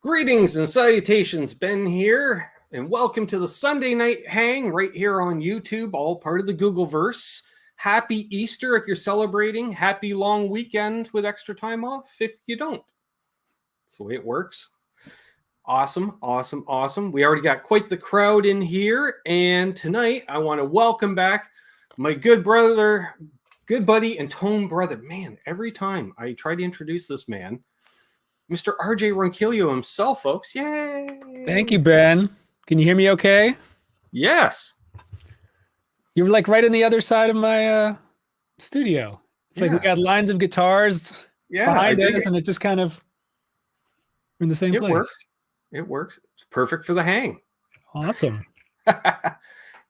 Greetings and salutations, Ben here, and welcome to the Sunday Night Hang right here on YouTube, all part of the Googleverse. Happy Easter if you're celebrating. Happy long weekend with extra time off if you don't. That's the way it works. Awesome. We already got quite the crowd in here, and tonight I want to welcome back my good brother, good buddy, and tone brother. Man, every time I try to introduce this man, Mr. RJ Ronquillo himself, folks. Yay! Thank you, Ben. Can you hear me okay? Yes. You're like right on the other side of my studio. It's like we got lines of guitars behind us, and it just kind of we're in the same place. It works. It's perfect for the hang. Awesome.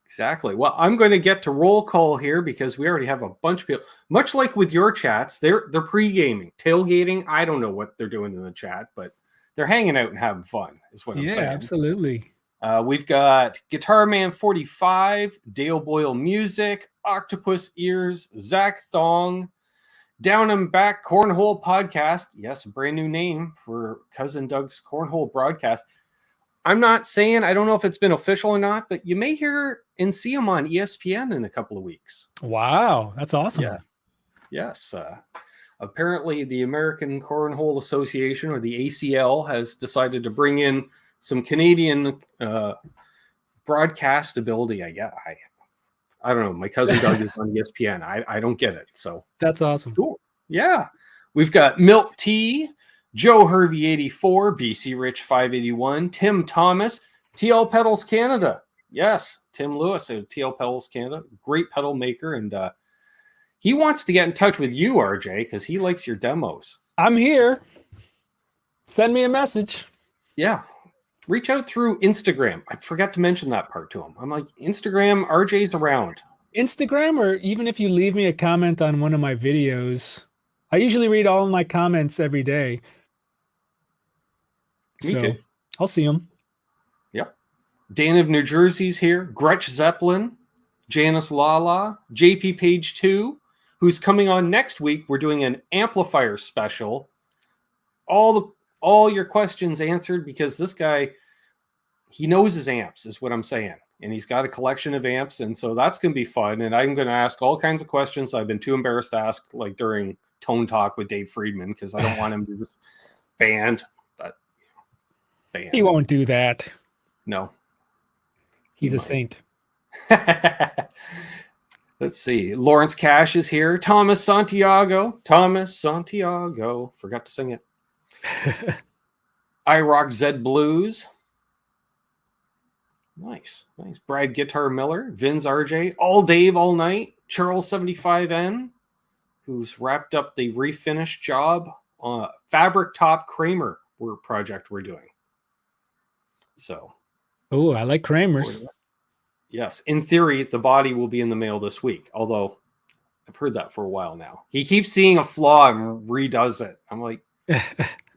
Exactly. Well, I'm going to get to roll call here because we already have a bunch of people. Much like with your chats, they're pre-gaming, tailgating. I don't know what they're doing in the chat, but they're hanging out and having fun is what I'm saying. Yeah, absolutely. We've got Guitar Man 45, Dale Boyle Music, Octopus Ears, Zach Thong, Down and Back Cornhole Podcast. Yes, a brand new name for Cousin Doug's Cornhole broadcast. I'm not saying, I don't know if it's been official or not, but you may hear and see him on ESPN in a couple of weeks. Wow, that's awesome. Yeah. Yes. Apparently, the American Cornhole Association, or the ACL, has decided to bring in some Canadian broadcast ability. I don't know. My cousin Doug is on ESPN. I don't get it. So that's awesome. Cool. Yeah. We've got Milk Tea, Joe Hervey 84, BC Rich 581, Tim Thomas, TL Pedals Canada. Yes, Tim Lewis at TL Pedals Canada, great pedal maker, and he wants to get in touch with you, RJ, because he likes your demos. I'm here. Send me a message. Yeah, reach out through Instagram. I forgot to mention that part to him. I'm like, Instagram, RJ's around. Instagram, or even if you leave me a comment on one of my videos. I usually read all of my comments every day. Me too. I'll see them. Yep. Dan of New Jersey's here. Gretch Zeppelin, Janice Lala, JP Page 2, who's coming on next week. We're doing an amplifier special. All your questions answered, because this guy, he knows his amps, is what I'm saying. And he's got a collection of amps, and so that's going to be fun. And I'm going to ask all kinds of questions I've been too embarrassed to ask, like during Tone Talk with Dave Friedman, because I don't want him to be banned. He won't do that. No. He's a saint. Let's see. Lawrence Cash is here. Thomas Santiago. Forgot to sing it. I Rock Zed Blues. Nice. Brad Guitar Miller. Vin's RJ. All Dave All Night. Charles 75N, who's wrapped up the refinish job on Fabric Top Kramer project we're doing. So, oh, I like Kramer's. Yes, in theory, the body will be in the mail this week. Although I've heard that for a while now. He keeps seeing a flaw and redoes it. I'm like, as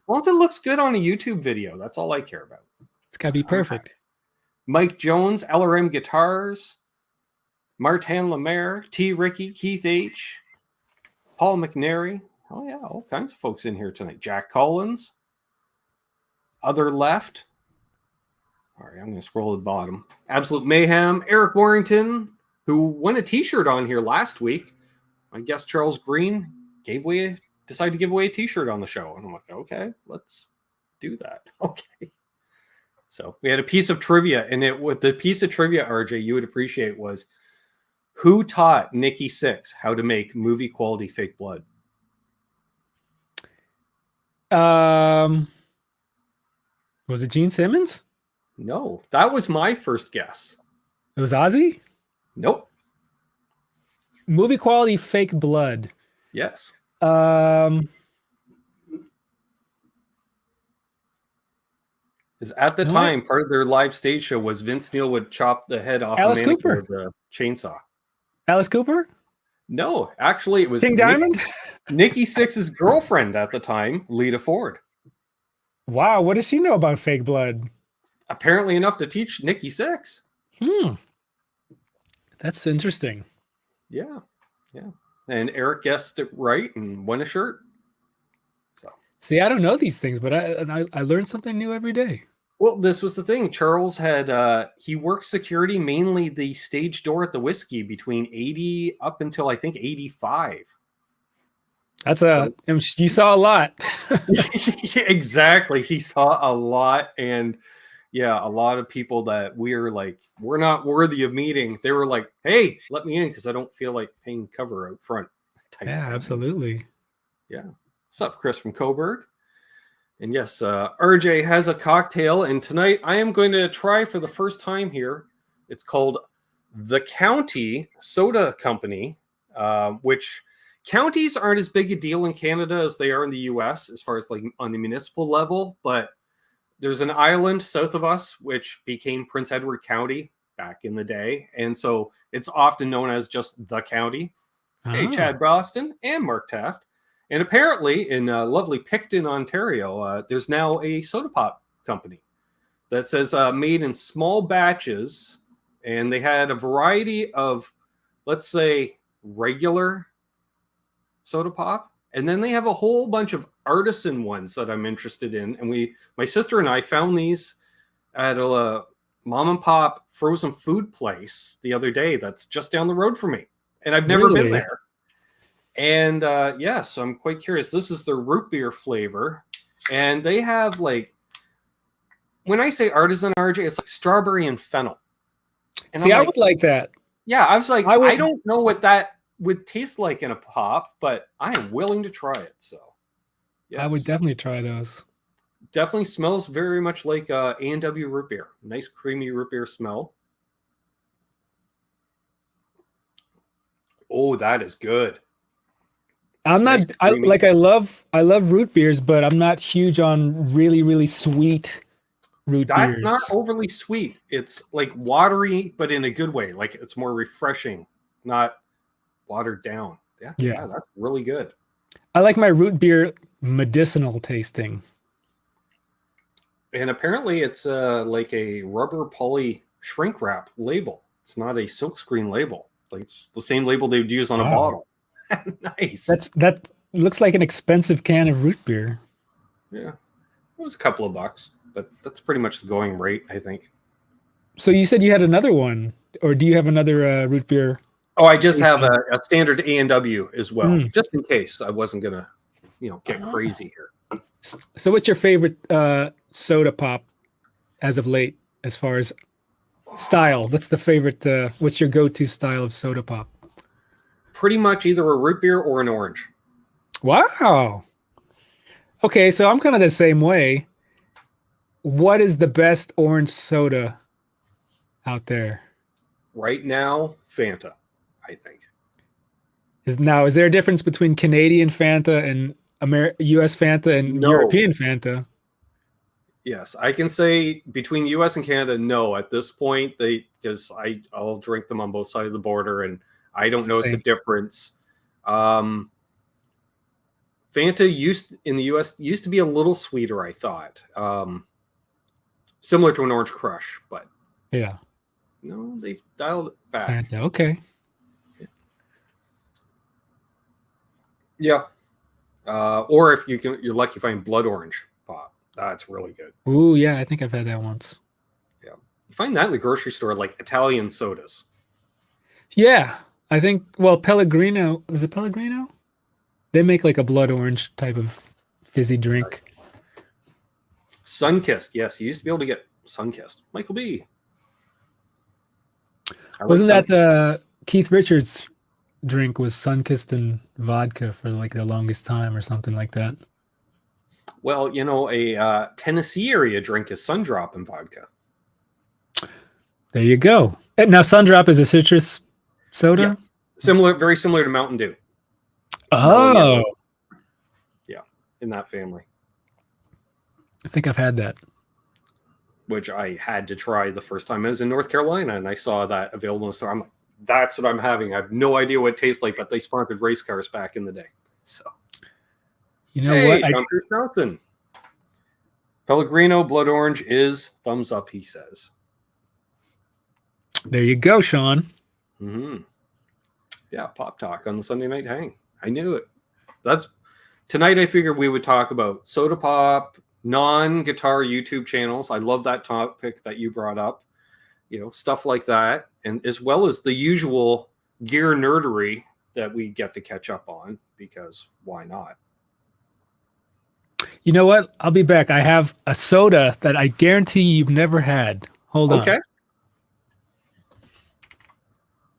long as it looks good on a YouTube video, that's all I care about. It's gotta be perfect. Mike Jones, LRM Guitars, Martin Lemaire, T. Ricky, Keith H, Paul McNary. Oh yeah, all kinds of folks in here tonight. Jack Collins, Other Left. All right, I'm going to scroll to the bottom. Absolute Mayhem. Eric Warrington, who won a T-shirt on here last week. I guess Charles Green decided to give away a T-shirt on the show. And I'm like, okay, let's do that. Okay. So we had a piece of trivia, and what the piece of trivia, RJ, you would appreciate was, who taught Nikki Sixx how to make movie quality fake blood? Was it Gene Simmons? No, that was my first guess. It was Ozzy? Nope. Movie quality fake blood. Yes. Is at the time, part of their live stage show was Vince Neil would chop the head off Alice a mannequin Cooper with a chainsaw. Alice Cooper? No, actually, it was King Diamond? Nikki Sixx's girlfriend at the time, Lita Ford. Wow, what does she know about fake blood? Apparently enough to teach Nikki Sixx. That's interesting. Yeah. And Eric guessed it right and won a shirt. See, I don't know these things, but I learned something new every day. Well, this was the thing. Charles had he worked security, mainly the stage door at the Whiskey, between 80 up until I think 85. You saw a lot. Exactly. He saw a lot, and yeah, a lot of people that we're not worthy of meeting. They were like, "Hey, let me in because I don't feel like paying cover out front." Yeah, absolutely. Yeah. What's up, Chris from Coburg? And yes, RJ has a cocktail, and tonight I am going to try for the first time here. It's called the County Soda Company, which counties aren't as big a deal in Canada as they are in the US as far as like on the municipal level, but there's an island south of us which became Prince Edward County back in the day, and so it's often known as just the county. Hey, Chad Boston and Mark Taft. And apparently in lovely Picton, Ontario, there's now a soda pop company that says made in small batches, and they had a variety of, let's say, regular soda pop, and then they have a whole bunch of artisan ones that I'm interested in. And my sister and I found these at a mom and pop frozen food place the other day that's just down the road from me, and I've never been there. And so I'm quite curious. This is the root beer flavor, and they have like, when I say artisan, RJ, it's like strawberry and fennel. And see, I would like that. Yeah, I was like, I don't know what that would taste like in a pop, but I am willing to try it. So yes. I would definitely try those. Definitely smells very much like A&W root beer. Nice creamy root beer smell. Oh, that is good. I'm not I love root beers, but I'm not huge on really, really sweet root beers. That's not overly sweet. It's like watery, but in a good way. Like it's more refreshing, not watered down. Yeah, that's really good. I like my root beer medicinal tasting. And apparently it's like a rubber poly shrink wrap label. It's not a silkscreen label. Like it's the same label they would use on a bottle. Nice. That looks like an expensive can of root beer. Yeah, it was a couple of bucks, but that's pretty much the going rate, I think. So you said you had another one, or do you have another root beer? Oh, I just have a standard A&W as well, just in case I wasn't gonna, get crazy here. So what's your favorite soda pop as of late, as far as style? What's the favorite? What's your go-to style of soda pop? Pretty much either a root beer or an orange. Wow. Okay, so I'm kind of the same way. What is the best orange soda out there? Right now, Fanta, I think. Is there a difference between Canadian Fanta and US Fanta and European Fanta? Yes, I can say between the US and Canada, no. At this point, because I'll drink them on both sides of the border, and I don't notice a difference. Fanta in the US used to be a little sweeter, I thought. Similar to an Orange Crush, but yeah. No, they've dialed it back. Fanta, okay. Yeah. Or if you're lucky to find Blood Orange pop. That's really good. Ooh, yeah, I think I've had that once. Yeah. You find that in the grocery store, like Italian sodas. Yeah. I think, Pellegrino, was it Pellegrino? They make like a blood orange type of fizzy drink. Sunkissed, yes. You used to be able to get Sunkissed. Michael B. Wasn't that the Keith Richards drink was Sunkissed and vodka for like the longest time or something like that? Well, a Tennessee area drink is Sundrop and vodka. There you go. And now Sundrop is a citrus soda? Yeah. Very similar to Mountain Dew. Oh. Yeah, in that family. I think I've had that. Which I had to try the first time I was in North Carolina, and I saw that available in the store. I'm like, that's what I'm having. I have no idea what it tastes like, but they sponsored race cars back in the day. So, what? Sean Pierce Johnson. Pellegrino Blood Orange is thumbs up, he says. There you go, Sean. Mm-hmm. Yeah, Pop Talk on the Sunday Night Hang. I knew it. That's tonight I figured we would talk about soda pop, non-guitar YouTube channels. I love that topic that you brought up. Stuff like that, and as well as the usual gear nerdery that we get to catch up on, because why not? You know what? I'll be back. I have a soda that I guarantee you've never had. Hold on. Okay.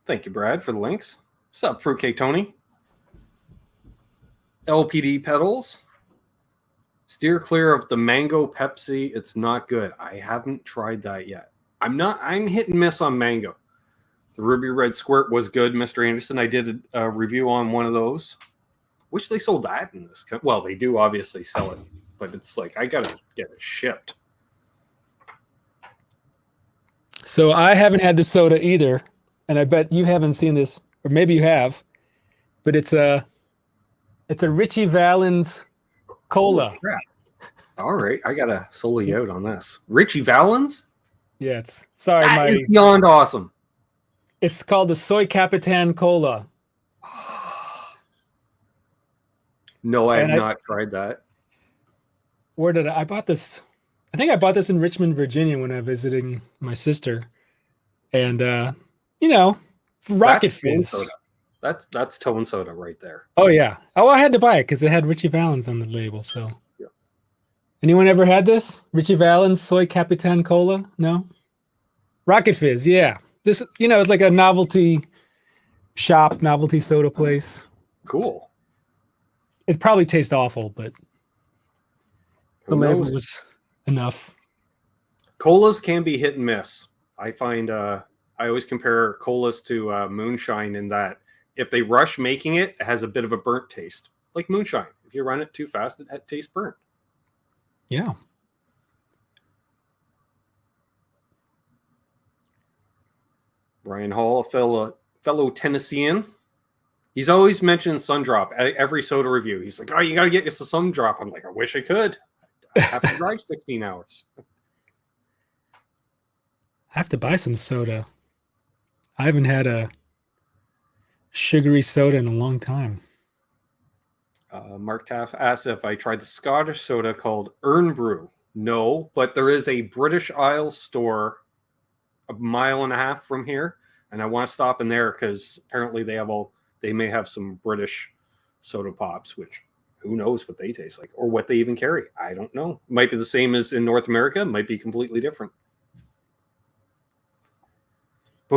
Thank you, Brad, for the links. What's up, Fruitcake Tony? LPD Pedals. Steer clear of the mango Pepsi. It's not good. I haven't tried that yet. I'm hit and miss on mango. The Ruby Red Squirt was good, Mr. Anderson. I did a review on one of those. Wish they sold that in this. Well, they do obviously sell it, but it's like I gotta get it shipped. So I haven't had the soda either, and I bet you haven't seen this, or maybe you have. But it's a Richie Valen's cola. Holy crap. All right, I gotta solo you out on this. Richie Valen's? Yeah, it's sorry, that is beyond awesome. It's called the Soy Capitan Cola. No, I have not tried that. Where did I bought this? I think I bought this in Richmond, Virginia when I was visiting my sister. And Rocket Fizz. That's Tone Soda right there. Oh yeah. Oh, I had to buy it because it had Richie Valen's on the label. So yeah. Anyone ever had this? Richie Valen's Soy Capitan Cola? No? Rocket Fizz, yeah. This it's like a novelty shop, novelty soda place. Cool. It probably tastes awful, but the label was enough. Colas can be hit and miss. I find I always compare colas to moonshine in that if they rush making it, it has a bit of a burnt taste, like moonshine. If you run it too fast, it tastes burnt. Yeah. Brian Hall, a fellow Tennessean. He's always mentioned Sundrop at every soda review. He's like, "Oh, you got to get us a Sundrop." I'm like, "I wish I could. I have to drive 16 hours." I have to buy some soda. I haven't had a sugary soda in a long time. Mark Taff asks if I tried the Scottish soda called Earn Brew. No, but there is a British Isles store a mile and a half from here, and I want to stop in there because apparently they may have some British soda pops, which who knows what they taste like or what they even carry. I don't know. Might be the same as in North America, might be completely different.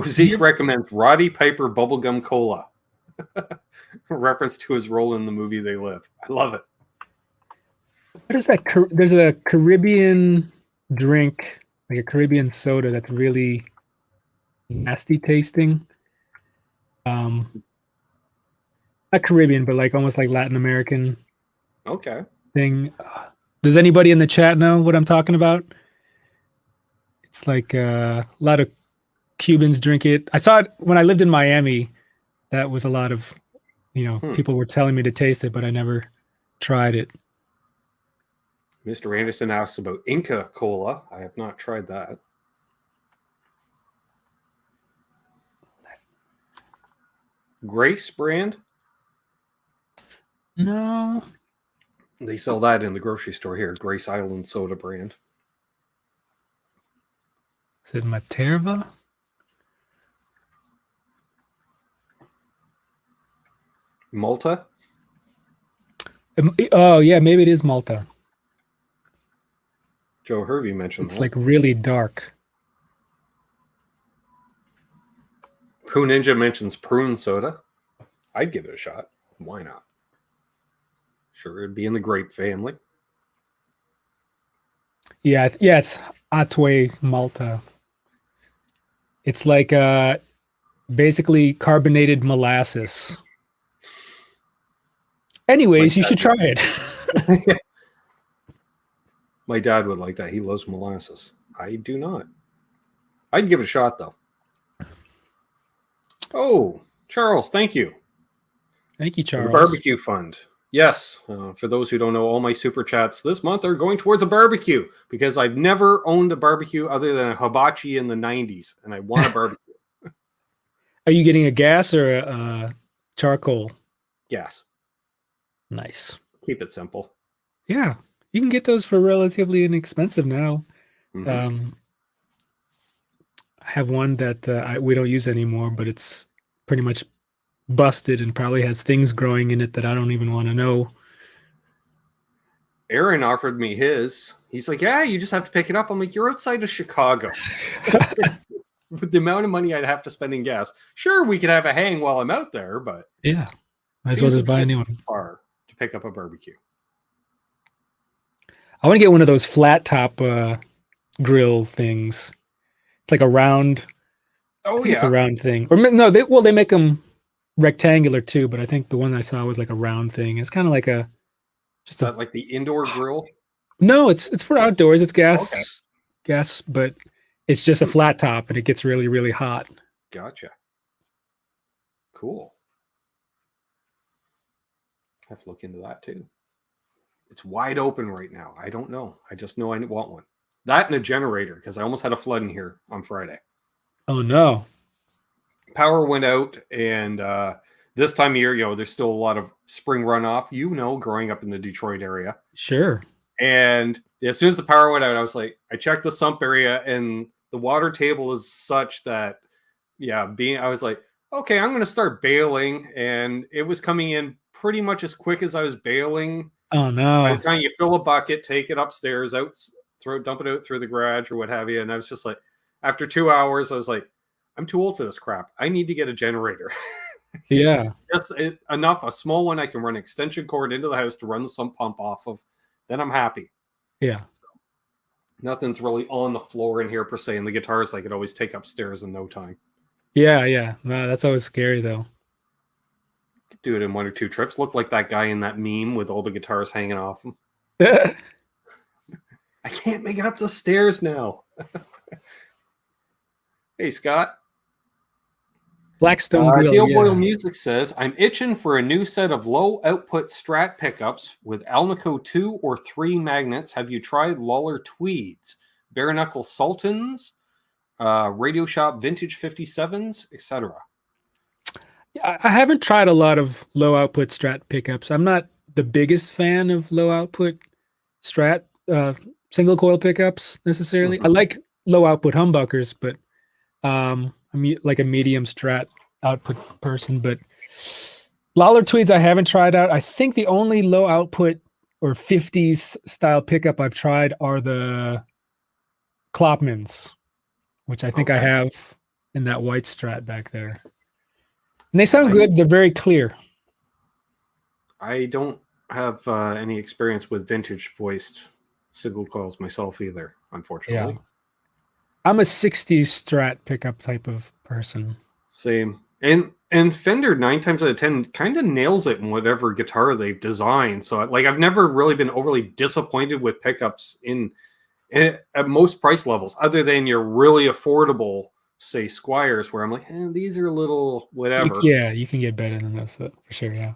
Zeke recommends Roddy Piper Bubblegum Cola. Reference to his role in the movie They Live. I love it. What is that? There's a Caribbean drink, like a Caribbean soda that's really nasty tasting. Not Caribbean, but like almost like Latin American. Okay. Thing. Does anybody in the chat know what I'm talking about? It's like a lot of Cubans drink it. I saw it when I lived in Miami. That was a lot of, people were telling me to taste it, but I never tried it. Mr. Anderson asks about Inca Cola. I have not tried that. Grace brand? No. They sell that in the grocery store here. Grace Island soda brand. Is it Materva? Malta? Oh, yeah, maybe it is Malta. Joe Hervey mentioned it's like really dark. Pooh Ninja mentions prune soda. I'd give it a shot. Why not? Sure, it'd be in the grape family. Yeah, it's Atway Malta. It's like basically carbonated molasses. Anyways, you should try it. My dad would like that. He loves molasses. I do not. I'd give it a shot, though. Oh, Charles, thank you. Thank you, Charles. The barbecue fund. Yes. For those who don't know, all my super chats this month are going towards a barbecue because I've never owned a barbecue other than a hibachi in the 90s, and I want a barbecue. Are you getting a gas or a charcoal? Gas. Nice. Keep it simple. Yeah, you can get those for relatively inexpensive now. Mm-hmm. I have one that we don't use anymore, but it's pretty much busted and probably has things growing in it that I don't even want to know. Aaron offered me his. He's like, yeah, you just have to pick it up. I'm like, you're outside of Chicago. With the amount of money I'd have to spend in gas. Sure, we could have a hang while I'm out there, but Yeah, might as well just buy a new one. Far to pick up a barbecue. I want to get one of those flat top grill things. It's like a round. Oh, It's a round thing. Or no, they make them rectangular too, but I think the one I saw was like a round thing. It's kind of like like the indoor grill. No, it's for outdoors. It's gas, but it's just a flat top and it gets really, really hot. Gotcha. Cool. I have to look into that too. It's wide open right now. I don't know. I just know I want one. That and a generator, because I almost had a flood in here on Friday. Oh no. Power went out, and this time of year, there's still a lot of spring runoff, growing up in the Detroit area. Sure. And as soon as the power went out, I was like, I checked the sump area, and the water table is such that, I was like, okay, I'm going to start bailing. And it was coming in pretty much as quick as I was bailing. Oh no. By the time you fill a bucket, take it upstairs, dump it out through the garage or what have you. And I was just like, after 2 hours, I was like, I'm too old for this crap. I need to get a generator. Yeah. Just enough, a small one I can run an extension cord into the house to run the sump pump off of. Then I'm happy. Yeah. So, nothing's really on the floor in here per se. And the guitars I could always take upstairs in no time. Yeah. No, that's always scary though. Do it in 1 or 2 trips. Look like that guy in that meme with all the guitars hanging off him. I can't make it up the stairs now. Hey, Scott. Blackstone Grill. Deal Boyle Music says, I'm itching for a new set of low output Strat pickups with Alnico 2 or 3 magnets. Have you tried Lawler Tweeds, Bare Knuckle Sultans, Radio Shop Vintage 57s, etc.? I haven't tried a lot of low output Strat pickups. I'm not the biggest fan of low output Strat single coil pickups necessarily. I like low output humbuckers, but I'm like a medium Strat output person. But Lawler Tweeds I haven't tried out. I think the only low output or 50s style pickup I've tried are the Klopmans, which I think I have in that white Strat back there. And they sound good. They're very clear. I don't have any experience with vintage voiced single coils myself either, unfortunately. Yeah. I'm a 60s Strat pickup type of person. Same. And Fender 9 times out of 10 kind of nails it in whatever guitar they've designed. So I've never really been overly disappointed with pickups at most price levels, other than your really affordable, say, Squires, where I'm like, these are a little whatever. You can get better than those for sure. Yeah.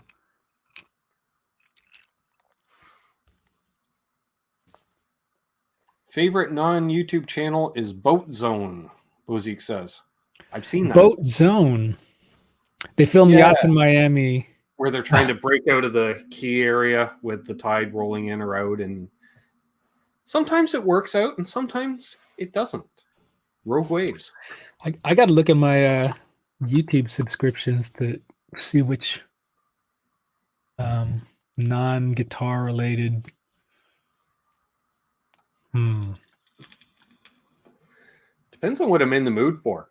Favorite non-YouTube channel is Boat Zone, Bozique says. I've seen that. Boat Zone. They film yachts in Miami. Where they're trying to break out of the key area with the tide rolling in or out. And sometimes it works out and sometimes it doesn't. Rogue waves. I got to look at my YouTube subscriptions to see which non-guitar related. Depends on what I'm in the mood for.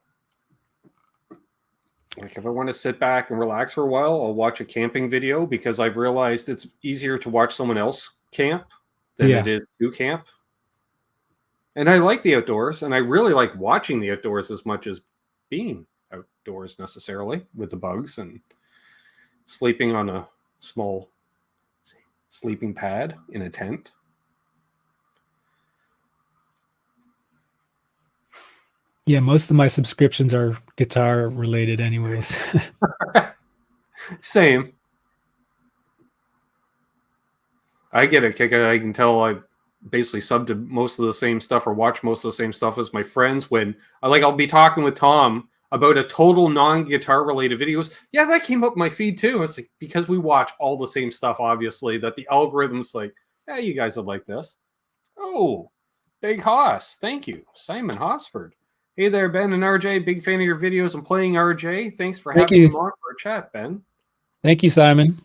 Like if I want to sit back and relax for a while, I'll watch a camping video because I've realized it's easier to watch someone else camp than it is to camp. And I like the outdoors, and I really like watching the outdoors as much as being outdoors necessarily with the bugs and sleeping on a small sleeping pad in a tent. Yeah, most of my subscriptions are guitar related anyways. Same. I get a kick. I can tell I basically sub to most of the same stuff or watch most of the same stuff as my friends when I'll be talking with Tom about a total non-guitar related videos. Yeah, that came up my feed too. It's like, because we watch all the same stuff, obviously, that the algorithm's like, yeah, you guys would like this. Oh, Big Hoss. Thank you. Simon Osford. Hey there, Ben and RJ. Big fan of your videos. I'm playing RJ. Thanks for having him on for a chat, Ben. Thank you, Simon.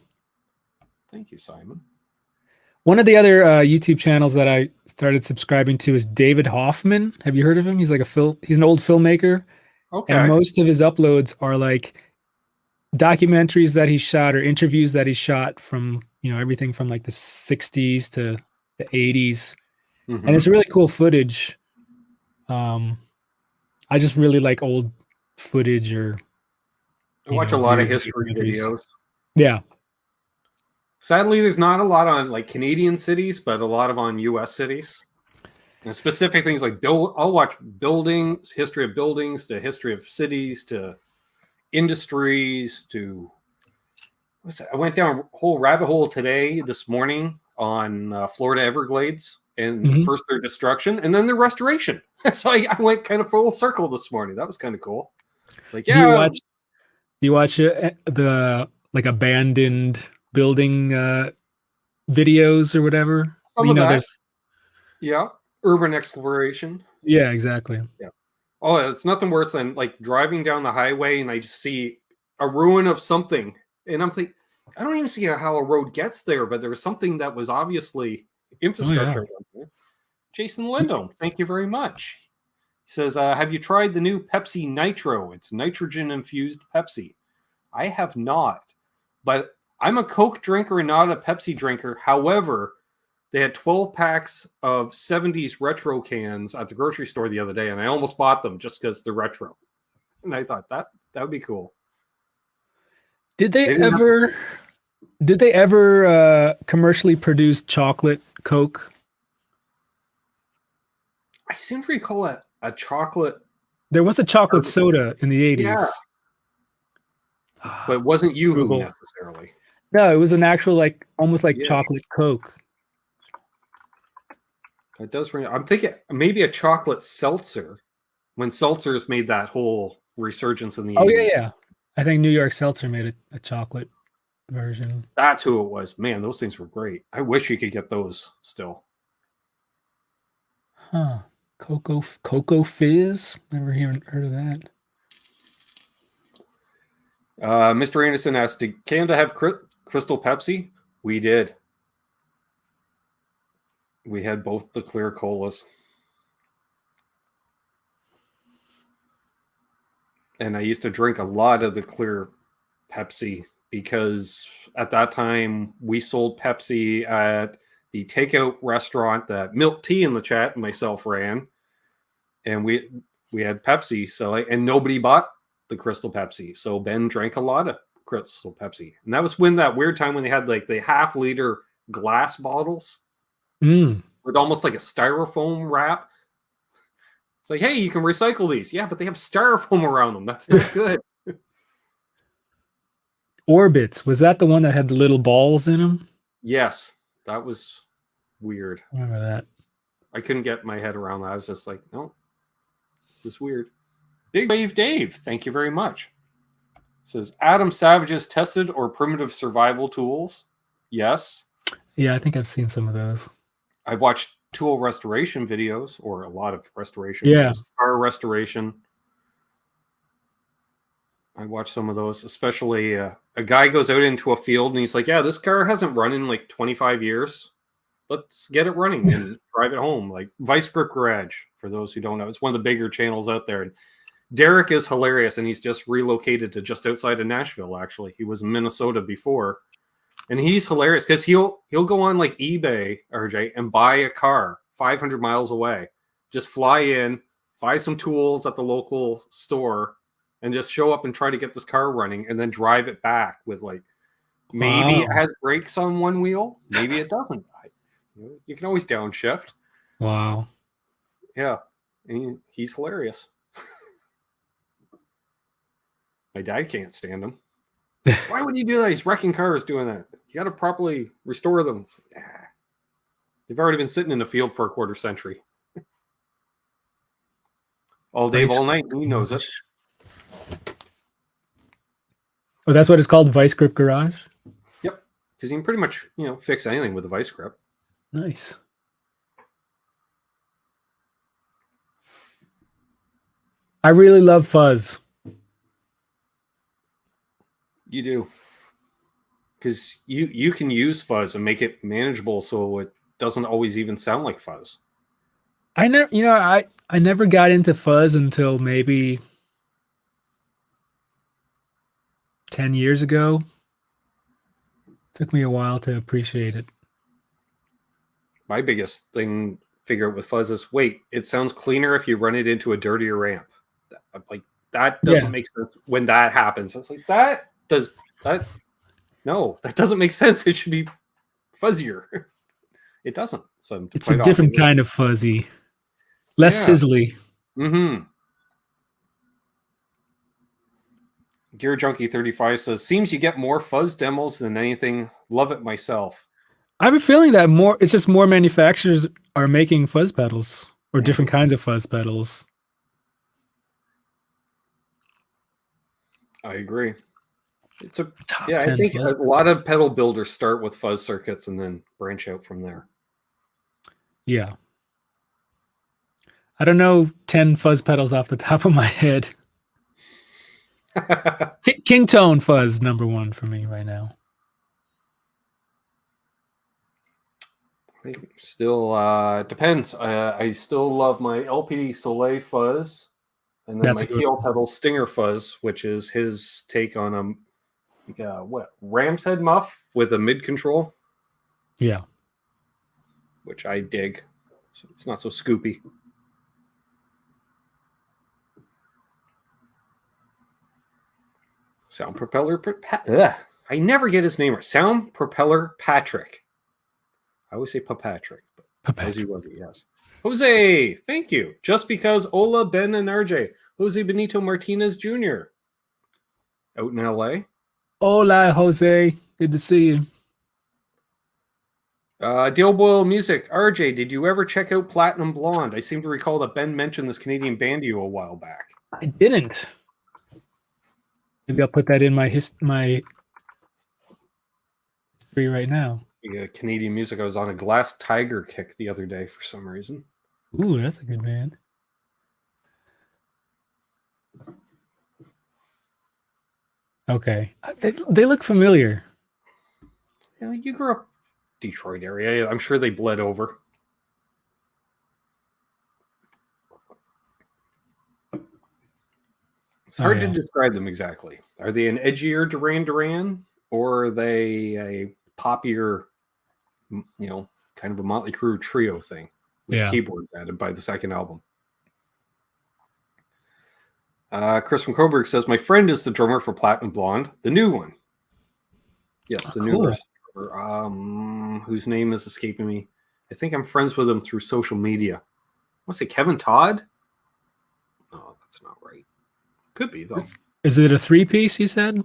Thank you, Simon. One of the other YouTube channels that I started subscribing to is David Hoffman. Have you heard of him? He's like he's an old filmmaker. Okay. And most of his uploads are like documentaries that he shot or interviews that he shot from, everything from like the 60s to the 80s. Mm-hmm. And it's really cool footage. I just really like old footage or I watch a lot of history videos. Yeah. Sadly, there's not a lot on like Canadian cities, but a lot on US cities. And specific things like I'll watch buildings, history of buildings, to history of cities, to industries, to I went down a whole rabbit hole this morning on Florida Everglades, and first their destruction and then their restoration. So I went kind of full circle this morning. That was kind of cool. Like, yeah. Do you watch the like abandoned building videos or whatever? Some of that. Yeah. Urban exploration. Yeah, exactly. Yeah. Oh, it's nothing worse than like driving down the highway and I just see a ruin of something. And I'm thinking, I don't even see how a road gets there, but there was something that was obviously infrastructure. Oh, yeah. Jason Lindholm, thank you very much. He says, have you tried the new Pepsi Nitro? It's nitrogen-infused Pepsi. I have not, but I'm a Coke drinker and not a Pepsi drinker. However, they had 12 packs of 70s retro cans at the grocery store the other day, and I almost bought them just because they're retro. And I thought that would be cool. Did they ever commercially produce chocolate Coke? I seem to recall a chocolate. There was a chocolate soda in the 80s. Yeah. But it wasn't Yoo-hoo necessarily. No, it was an actual, like, almost like chocolate Coke. It does ring. I'm thinking maybe a chocolate seltzer when seltzers made that whole resurgence in the 80s. Oh, yeah. I think New York Seltzer made a chocolate version. That's who it was. Man, those things were great. I wish you could get those still. Huh. Cocoa Fizz? Never even heard of that. Mr. Anderson asked, did Canada have Crystal Pepsi? We did. We had both the clear colas. And I used to drink a lot of the clear Pepsi because at that time we sold Pepsi at the takeout restaurant that Milk Tea in the chat and myself ran. And we had Pepsi. And nobody bought the Crystal Pepsi. So Ben drank a lot of Crystal Pepsi. And that was when that weird time when they had like the half-liter glass bottles. With almost like a styrofoam wrap. It's like, hey, you can recycle these. Yeah, but they have styrofoam around them. That's not good. Orbits. Was that the one that had the little balls in them? Yes. That was weird. I remember that. I couldn't get my head around that. I was just like, no, this is weird. Big Wave Dave, thank you very much. Says, Adam Savage's tested or primitive survival tools. Yes. Yeah, I think I've seen some of those. I've watched tool restoration videos, or a lot of restoration videos. Car restoration. I watched some of those, especially a guy goes out into a field and he's like, yeah, this car hasn't run in like 25 years. Let's get it running and drive it home. Like Vice Grip Garage, for those who don't know. It's one of the bigger channels out there. And Derek is hilarious, and he's just relocated to just outside of Nashville, actually. He was in Minnesota before. And he's hilarious because he'll go on like eBay, RJ, and buy a car 500 miles away. Just fly in, buy some tools at the local store, and just show up and try to get this car running, and then drive it back with like, maybe it has brakes on one wheel, maybe it doesn't. You can always downshift. Wow. Yeah, and he's hilarious. My dad can't stand him. Why would you do that? He's wrecking cars doing that. You got to properly restore them. They've already been sitting in the field for a quarter century. All day, all night. He knows it. Oh, that's what it's called, Vice Grip Garage? Yep. Because you can pretty much, fix anything with a vice grip. Nice. I really love fuzz. You do. Because you can use fuzz and make it manageable so it doesn't always even sound like fuzz. I never got into fuzz until maybe 10 years ago. Took me a while to appreciate it. My biggest thing figure out with fuzz is, wait, it sounds cleaner if you run it into a dirtier ramp. Like, that doesn't make sense when that happens. It's like, no, that doesn't make sense. It should be fuzzier. It doesn't. So it's a different kind of fuzzy. Less sizzly. Mm-hmm. Gear Junkie 35 says, seems you get more fuzz demos than anything. Love it myself. I have a feeling that it's just more manufacturers are making fuzz pedals or different kinds of fuzz pedals. I agree. I think a lot of pedal builders start with fuzz circuits and then branch out from there. Yeah. I don't know 10 fuzz pedals off the top of my head. King Tone fuzz #1 for me right now. Still depends. I still love my LPD Soleil fuzz, and then my TL Pedal Stinger fuzz, which is his take on ram's head muff with a mid control. Yeah, which I dig. So it's not so scoopy. Sound Propeller. I never get his name right. Sound Propeller Patrick. I always say Patrick, but Fuzzy Wuzzy, yes. Jose, thank you. Just because Ola, Ben, and RJ. Jose Benito Martinez Jr. Out in LA. Hola, Jose. Good to see you. Dale Boyle Music. RJ, did you ever check out Platinum Blonde? I seem to recall that Ben mentioned this Canadian band to you a while back. I didn't. Maybe I'll put that in my history right now. Yeah, Canadian music. I was on a Glass Tiger kick the other day for some reason. Ooh, that's a good band. Okay. They look familiar. Yeah, you grew up Detroit area. I'm sure they bled over. It's hard to describe them exactly. Are they an edgier Duran Duran, or are they a poppier, kind of a Motley Crue trio thing with keyboards added by the second album? Chris from Coburg says, my friend is the drummer for Platinum Blonde, the new one. Yes, the newer drummer, whose name is escaping me. I think I'm friends with him through social media. I want to say Kevin Todd? Oh, that's not right. Could be, though. Is it a 3-piece, you said?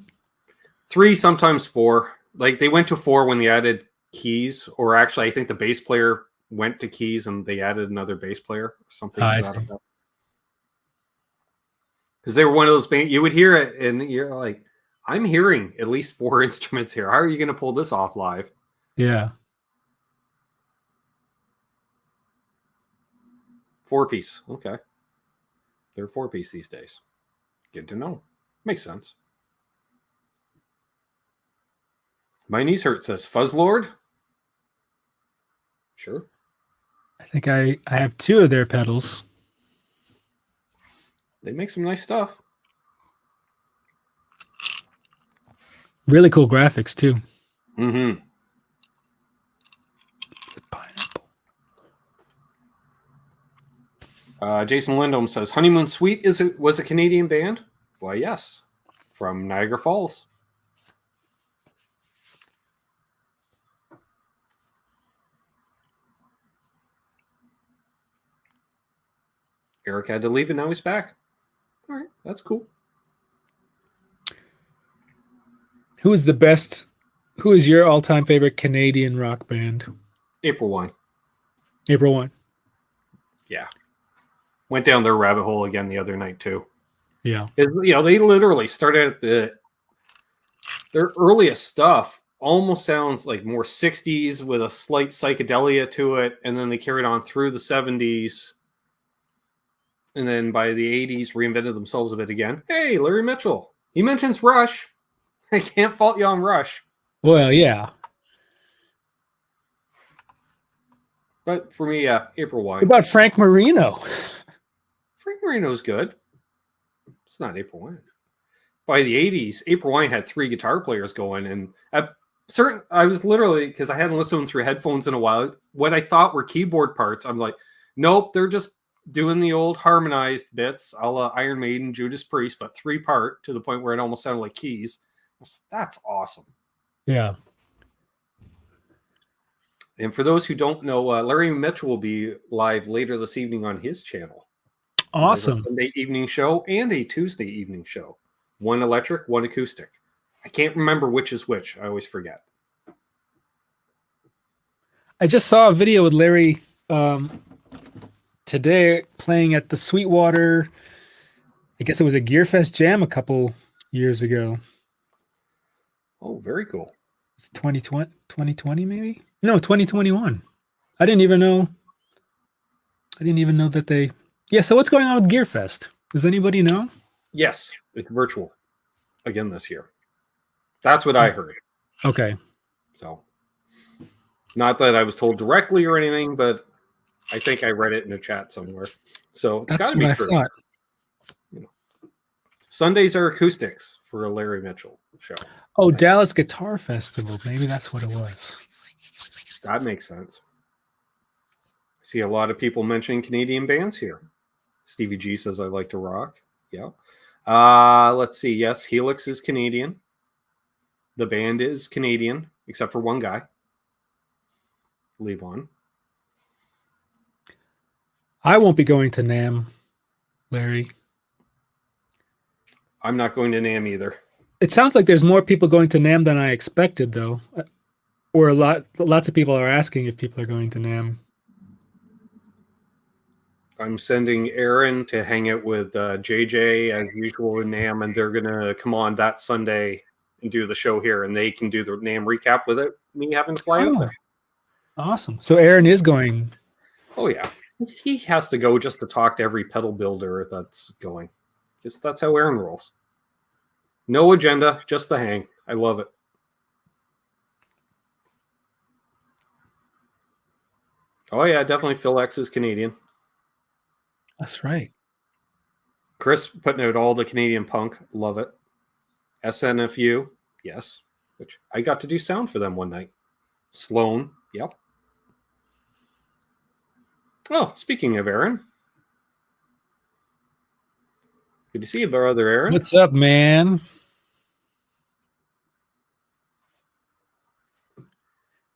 3, sometimes 4. Like, they went to 4 when they added keys, or actually, I think the bass player went to keys and they added another bass player or something to that effect. Because they were one of those bands, you would hear it and you're like, I'm hearing at least 4 instruments here. How are you going to pull this off live? Yeah. 4-piece. Okay. They're 4-piece these days. Good to know. Makes sense. My knees hurt, says Fuzzlord. Sure. I think I have 2 of their pedals. They make some nice stuff. Really cool graphics, too. Mm-hmm. Pineapple. Jason Lindholm says, Honeymoon Suite was a Canadian band? Why, yes. From Niagara Falls. Eric had to leave and now he's back. All right, that's cool. Who is your all-time favorite Canadian rock band? April Wine. April Wine. Yeah. Went down their rabbit hole again the other night too. Yeah. They literally started at their earliest stuff almost sounds like more 60s with a slight psychedelia to it, and then they carried on through the 70s, and then by the 80s reinvented themselves a bit again. Hey, Larry Mitchell, he mentions Rush. I can't fault you on Rush. Well, yeah. But for me, April Wine. What about Frank Marino? Frank Marino's good. It's not April Wine. By the 80s, April Wine had 3 guitar players going, and I was literally, because I hadn't listened to them through headphones in a while, what I thought were keyboard parts, I'm like, nope, they're just doing the old harmonized bits, a la Iron Maiden, Judas Priest, but 3-part to the point where it almost sounded like keys. That's awesome. Yeah. And for those who don't know, Larry Mitchell will be live later this evening on his channel. Awesome. There's a Sunday evening show and a Tuesday evening show. One electric, one acoustic. I can't remember which is which. I always forget. I just saw a video with Larry today playing at the Sweetwater. I guess it was a Gearfest Jam a couple years ago. Oh, very cool. It's 2020 maybe? No, 2021. I didn't even know that they... Yeah, so what's going on with Gearfest? Does anybody know? Yes, it's virtual again this year. That's what I heard. Okay. So, not that I was told directly or anything, but I think I read it in a chat somewhere. So it's got to be true. I thought. You know, Sundays are acoustics for a Larry Mitchell show. Oh, Dallas Guitar Festival. Maybe that's what it was. That makes sense. I see a lot of people mentioning Canadian bands here. Stevie G says I like to rock. Yeah. Let's see. Yes, Helix is Canadian. The band is Canadian, except for one guy. Levon. I won't be going to NAMM, Larry. I'm not going to NAMM either. It sounds like there's more people going to NAMM than I expected, though. Or lots of people are asking if people are going to NAMM. I'm sending Aaron to hang out with JJ as usual in NAMM, and they're going to come on that Sunday and do the show here, and they can do the NAMM recap without me having to fly out there. Awesome. So Aaron is going. Oh, yeah. He has to go just to talk to every pedal builder that's going. Just that's how Aaron rolls. No agenda, just the hang. I love it. Oh, yeah, definitely Phil X is Canadian. That's right. Chris putting out all the Canadian punk. Love it. SNFU. Yes. Which I got to do sound for them one night. Sloan. Yep. Oh, speaking of Aaron. Good to see you, brother Aaron. What's up, man?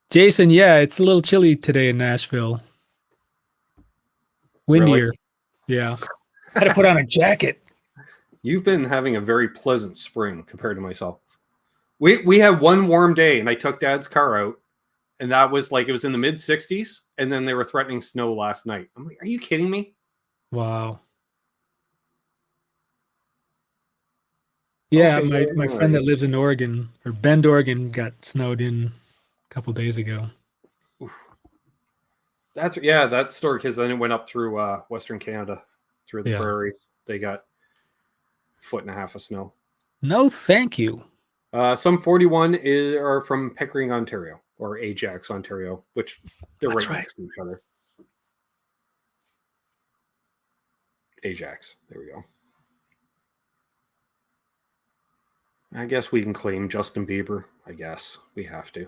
Jason, yeah, it's a little chilly today in Nashville. Windier. Really? Yeah. I had to put on a jacket. You've been having a very pleasant spring compared to myself. We had one warm day, and I took Dad's car out, and that was like, it was in the mid-60s, and then they were threatening snow last night. I'm like, are you kidding me? Wow. Yeah, Okay, my friend that lives in Oregon, or Bend, Oregon, got snowed in a couple days ago. Oof. That story, because then it went up through Western Canada, through the prairies. They got 1.5 feet of snow. No, thank you. Some 41 are from Pickering, Ontario, or Ajax, Ontario, which they're right next to each other. Ajax. There we go. I guess we can claim Justin Bieber. I guess we have to.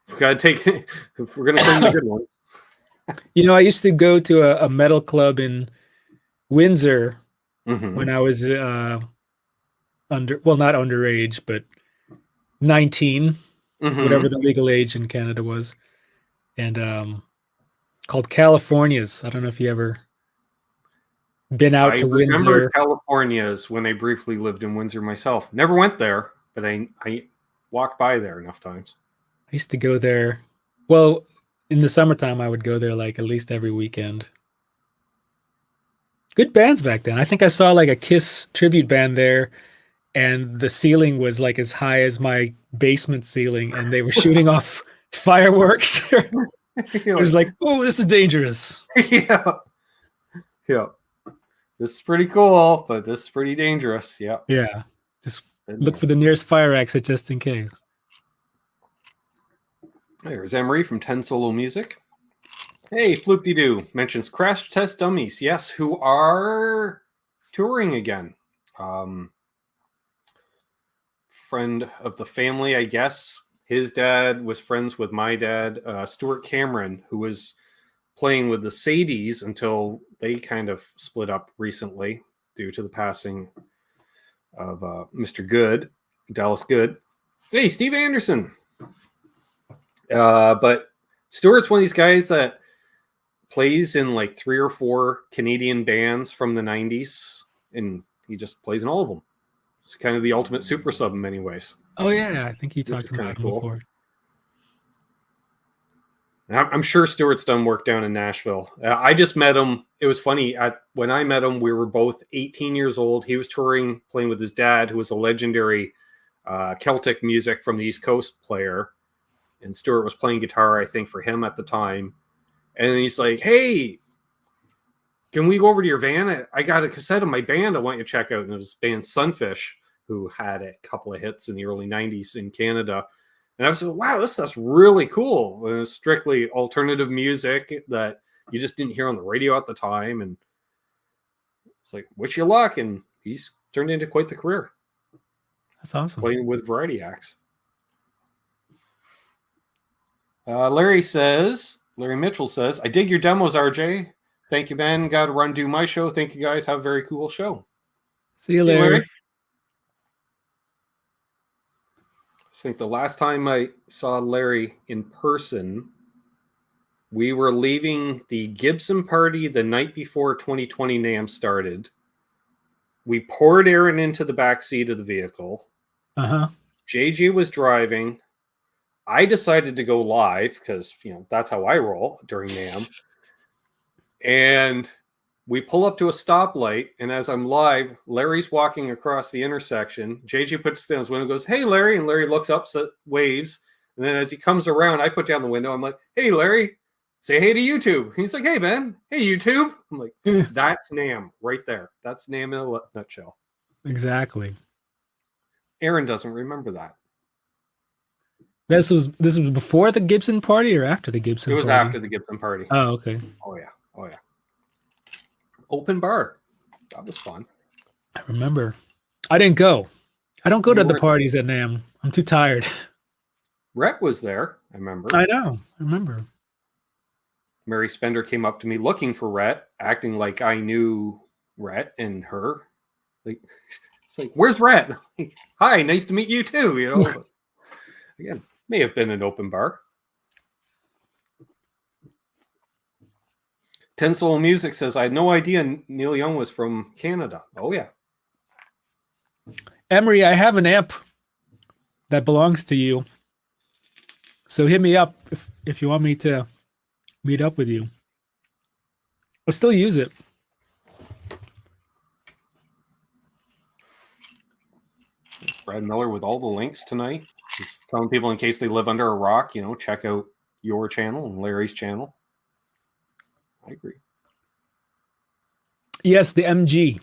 We've got to take. If we're going to claim the good ones. You know, I used to go to a metal club in Windsor when I was not underage, but 19, whatever the legal age in Canada was, and called California's. I don't know if you ever been out to Windsor. I remember California's when I briefly lived in Windsor myself. Never went there, but I walked by there enough times. I used to go there. Well, in the summertime, I would go there like at least every weekend. Good bands back then. I think I saw like a Kiss tribute band there, and the ceiling was like as high as my basement ceiling, and they were shooting off fireworks. It was like, oh, this is dangerous. Yeah. Yeah. This is pretty cool, but this is pretty dangerous. Yeah. Yeah. Just look for the nearest fire exit just in case. There's Emery from 10 Solo Music. Hey, Floop-de-doo mentions Crash Test Dummies. Yes, who are touring again. Friend of the family, I guess. His dad was friends with my dad, Stuart Cameron, who was playing with the Sadies until they kind of split up recently due to the passing of Mr. Good, Dallas Good. Hey, Steve Anderson. But Stuart's one of these guys that plays in like 3 or 4 Canadian bands from the 90s, and he just plays in all of them. It's kind of the ultimate super sub in many ways. Oh, yeah. I think he talked about him before. I'm sure Stuart's done work down in Nashville. I just met him. It was funny. When I met him, we were both 18 years old. He was touring, playing with his dad, who was a legendary Celtic music from the East Coast player. And Stuart was playing guitar, I think, for him at the time. And he's like, hey, can we go over to your van? I got a cassette of my band I want you to check out. And it was band Sunfish, who had a couple of hits in the early 90s in Canada. And I was like, wow, this stuff's really cool. It was strictly alternative music that you just didn't hear on the radio at the time. And it's like, wish you luck. And he's turned into quite the career. That's awesome. Playing with variety acts. Larry Mitchell says, I dig your demos, RJ. Thank you, Ben. Got to run do my show. Thank you, guys. Have a very cool show. See you, Larry. I think the last time I saw Larry in person, we were leaving the Gibson party the night before 2020 NAMM started. We poured Aaron into the back seat of the vehicle. JJ was driving. I decided to go live because, that's how I roll during NAMM. And we pull up to a stoplight, and as I'm live, Larry's walking across the intersection. JJ puts down his window and goes, hey, Larry. And Larry looks up, waves. And then as he comes around, I put down the window. I'm like, hey, Larry, say hey to YouTube. He's like, hey, Ben. Hey, YouTube. I'm like, that's NAMM right there. That's NAMM in a nutshell. Exactly. Aaron doesn't remember that. This was before the Gibson party or after the Gibson party? It was after the Gibson party. Oh, okay. Oh, yeah. Open bar. That was fun. I remember. I didn't go. I don't go to the parties at NAMM. I'm too tired. Rhett was there, I remember. I know. I remember. Mary Spender came up to me looking for Rhett, acting like I knew Rhett and her. It's like, where's Rhett? Like, hi, nice to meet you too. Again, may have been an open bar. 10 Solo Music says, I had no idea Neil Young was from Canada. Oh, yeah. Emery, I have an amp that belongs to you. So hit me up if you want me to meet up with you. I'll still use it. There's Brad Miller with all the links tonight. Just telling people in case they live under a rock, check out your channel and Larry's channel. I agree. Yes, the MG.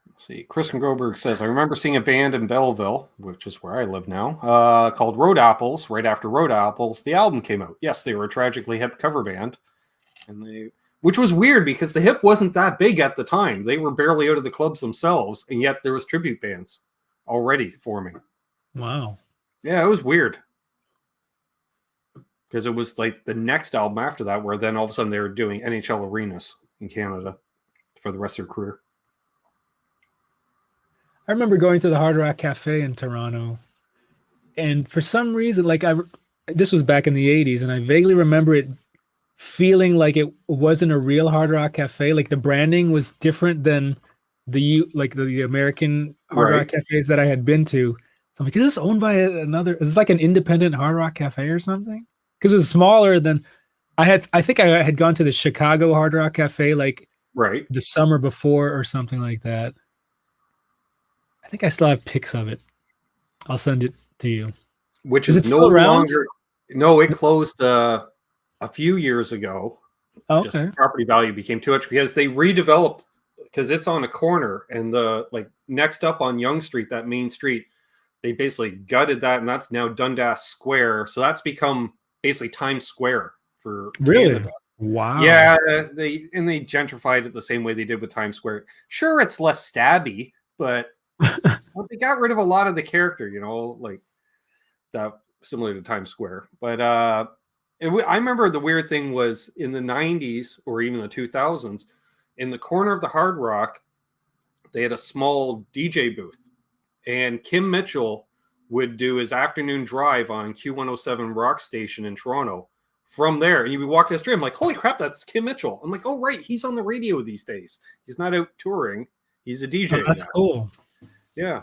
Let's see. Chris Groberg says, I remember seeing a band in Belleville, which is where I live now, called Road Apples. Right after Road Apples, the album came out. Yes, they were a Tragically Hip cover band. Which was weird because the Hip wasn't that big at the time. They were barely out of the clubs themselves, and yet there was tribute bands already forming. Wow. Yeah, it was weird. Because it was like the next album after that, where then all of a sudden they were doing NHL arenas in Canada for the rest of their career. I remember going to the Hard Rock Cafe in Toronto, and for some reason, this was back in the 80s, and I vaguely remember it feeling like it wasn't a real Hard Rock Cafe. Like the branding was different than the American Hard Rock cafes that I had been to. So I'm like, is this owned by another? Is this like an independent Hard Rock Cafe or something? Because it was smaller than I think I had gone to the Chicago Hard Rock Cafe like Right. the summer before or something like that. I think I still have pics of it. I'll send it to you. Which Is is it no still around? longer. No, it closed a few years ago. Just Okay. property value became too much because they redeveloped, because it's on a corner, and the like next up on Yonge Street, that main street, they basically gutted that, and that's now Dundas Square. So that's become basically Times Square for Really? Canada. Wow. Yeah, they gentrified it the same way they did with Times Square. Sure, it's less stabby, but well, they got rid of a lot of the character, like that, similar to Times Square. But I remember the weird thing was in the 90s or even the 2000s, in the corner of the Hard Rock, they had a small DJ booth, and Kim Mitchell would do his afternoon drive on Q107 Rock Station in Toronto. From there, and you would walk down the street, I'm like, holy crap, that's Kim Mitchell. I'm like, oh, right, he's on the radio these days. He's not out touring. He's a DJ. Oh, that's now. cool. Yeah.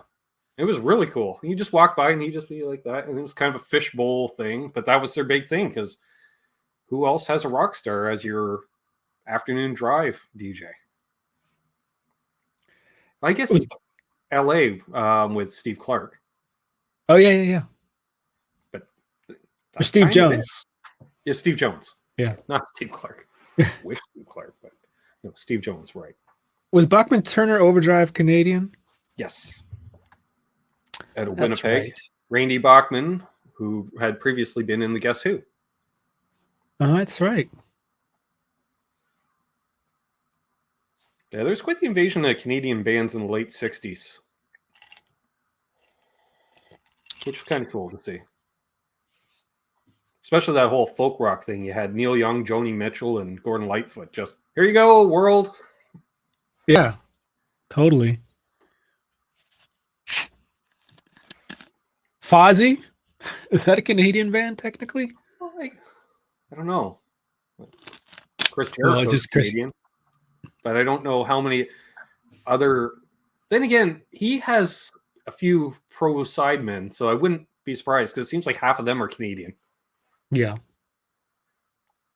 It was really cool. You just walk by and he'd just be like that. And it was kind of a fishbowl thing, but that was their big thing, because who else has a rock star as your afternoon drive DJ? I guess was LA with Steve Clark. Oh, yeah. But or Steve Jones. Yeah, Steve Jones. Yeah. Not Steve Clark. Wish Steve Clark, but no, Steve Jones, right. Was Bachman Turner Overdrive Canadian? Yes. Out of That's Winnipeg. right. Randy Bachman, who had previously been in the Guess Who. That's right. Yeah, there's quite the invasion of Canadian bands in the late 60s. Which was kind of cool to see. Especially that whole folk rock thing. You had Neil Young, Joni Mitchell, and Gordon Lightfoot. Just, here you go, world. Yeah, totally. Fozzy? Is that a Canadian band, technically? Well, I don't know. Chris Jericho's just Canadian. But I don't know how many other... Then again, he has a few pro sidemen, so I wouldn't be surprised, because it seems like half of them are Canadian. Yeah.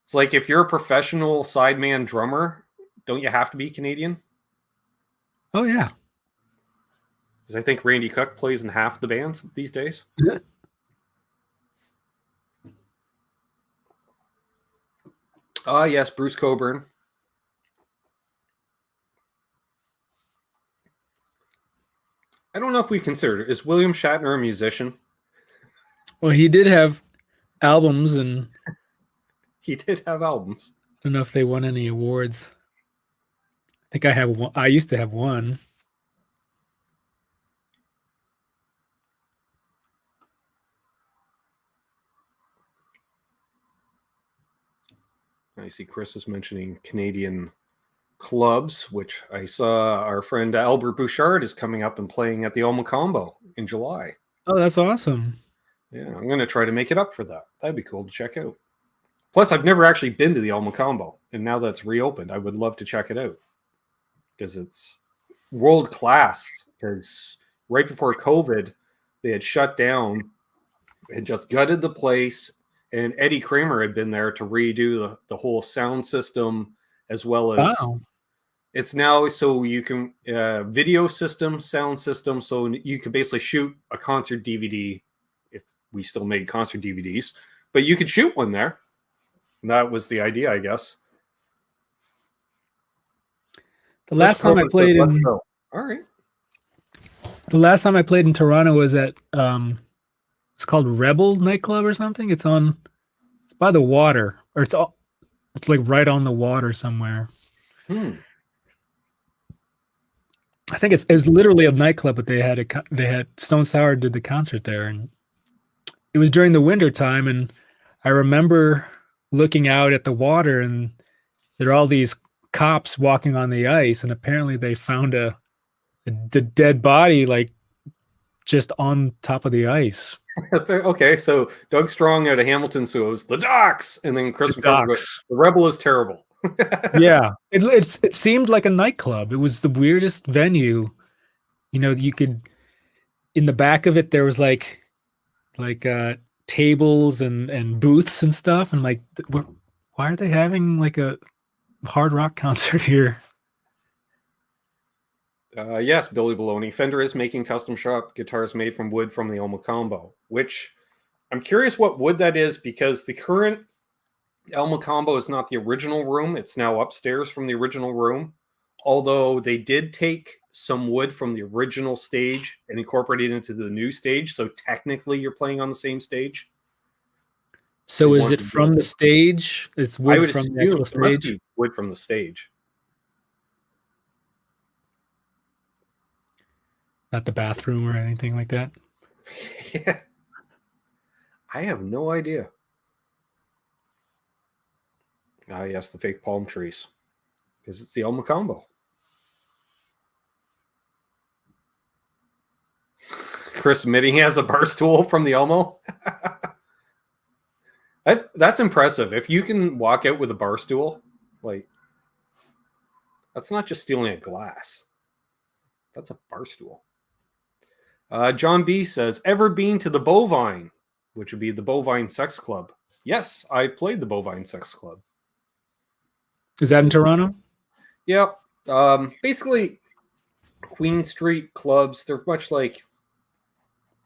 It's like, if you're a professional sideman drummer, don't you have to be Canadian? Oh, yeah. Because I think Randy Cook plays in half the bands these days. Yeah. Yes, Bruce Coburn. I don't know if we consider it. Is William Shatner a musician? Well, he did have albums, and He did have albums. I don't know if they won any awards. I think I have one. I used to have one. I see Chris is mentioning Canadian clubs, which I saw our friend Albert Bouchard is coming up and playing at the Alma Combo in July. Oh, that's awesome. Yeah, I'm going to try to make it up for that. That'd be cool to check out. Plus, I've never actually been to the Alma Combo, and now that's reopened, I would love to check it out, because it's world class. Because right before COVID, they had shut down, had just gutted the place, and Eddie Kramer had been there to redo the whole sound system, as well as it's now so you can video system, sound system, so you can basically shoot a concert DVD, if we still made concert DVDs, but you could shoot one there. And that was the idea, I guess. The last time I played in all right. The last time I played in Toronto was at it's called Rebel nightclub or something. It's by the water, or it's like right on the water somewhere. I think it's literally a nightclub, but they had Stone Sour did the concert there, and it was during the winter time, and I remember looking out at the water, and there are all these cops walking on the ice, and apparently they found the dead body like just on top of the ice. Okay, so Doug Strong out of Hamilton, so it was the docks, and then Chris McCarthy goes, the Rebel is terrible. Yeah, it seemed like a nightclub. It was the weirdest venue. You know, you could, in the back of it there was like tables and booths and stuff, and like, why are they having like a hard rock concert here? Yes, Billy Baloney. Fender is making custom shop guitars made from wood from the Elmo combo, which I'm curious what wood that is, because the current Elmo combo is not the original room. It's now upstairs from the original room. Although they did take some wood from the original stage and incorporate it into the new stage. So technically you're playing on the same stage. So is it from the stage? It's wood from the actual stage? It must be wood from the stage. Not the bathroom or anything like that? Yeah. I have no idea. Ah, yes, the fake palm trees. Because it's the Elmo combo. Chris admitting he has a bar stool from the Elmo. That's impressive. If you can walk out with a bar stool, like, that's not just stealing a glass. That's a bar stool. John B says, ever been to the Bovine, which would be the Bovine Sex Club? Yes, I played the Bovine Sex Club. Is that in Toronto? Yep. Basically, Queen Street clubs, they're much like,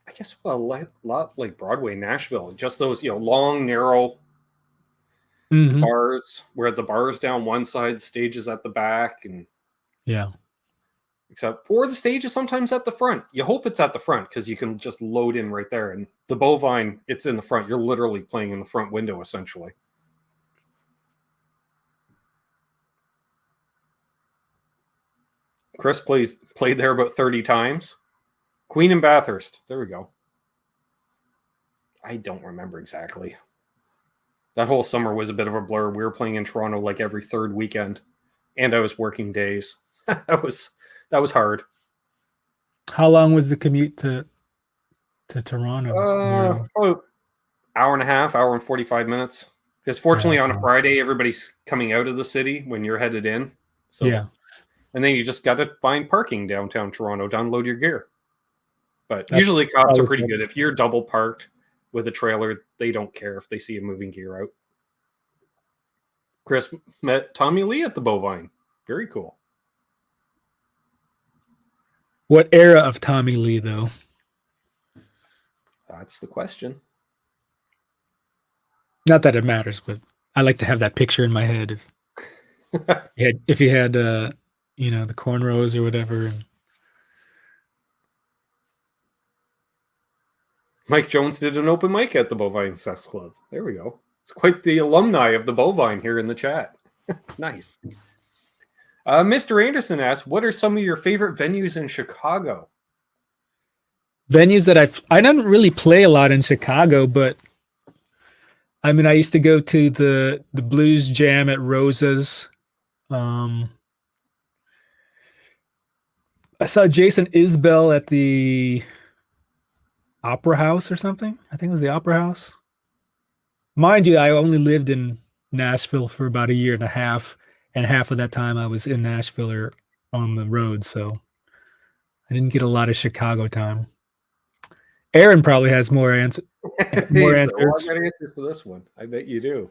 I guess, a lot like Broadway, Nashville. Just those, long, narrow bars where the bar's down one side, stage is at the back, and or the stage is sometimes at the front. You hope it's at the front because you can just load in right there. And the Bovine, it's in the front. You're literally playing in the front window, essentially. Chris played there about 30 times. Queen and Bathurst. There we go. I don't remember exactly. That whole summer was a bit of a blur. We were playing in Toronto like every third weekend, and I was working days. That was hard. How long was the commute to Toronto? About hour and a half, hour and 45 minutes. Because fortunately on a Friday, everybody's coming out of the city when you're headed in. So, and then you just got to find parking downtown Toronto to unload your gear. But usually cops are pretty good. If you're double parked with a trailer, they don't care if they see you moving gear out. Chris met Tommy Lee at the Bovine. Very cool. What era of Tommy Lee, though? That's the question. Not that it matters, but I like to have that picture in my head. If he had the cornrows or whatever. Mike Jones did an open mic at the Bovine Sex Club. There we go. It's quite the alumni of the Bovine here in the chat. Nice. Mr. Anderson asks, what are some of your favorite venues in Chicago? Venues that I didn't really play a lot in Chicago, but I mean, I used to go to the Blues Jam at Rosa's. I saw Jason Isbell at the Opera House or something. I think it was the Opera House. Mind you, I only lived in Nashville for about a year and a half, and half of that time I was in Nashville or on the road, so I didn't get a lot of Chicago time. Aaron probably has more answers. I've got answers for this one. I bet you do.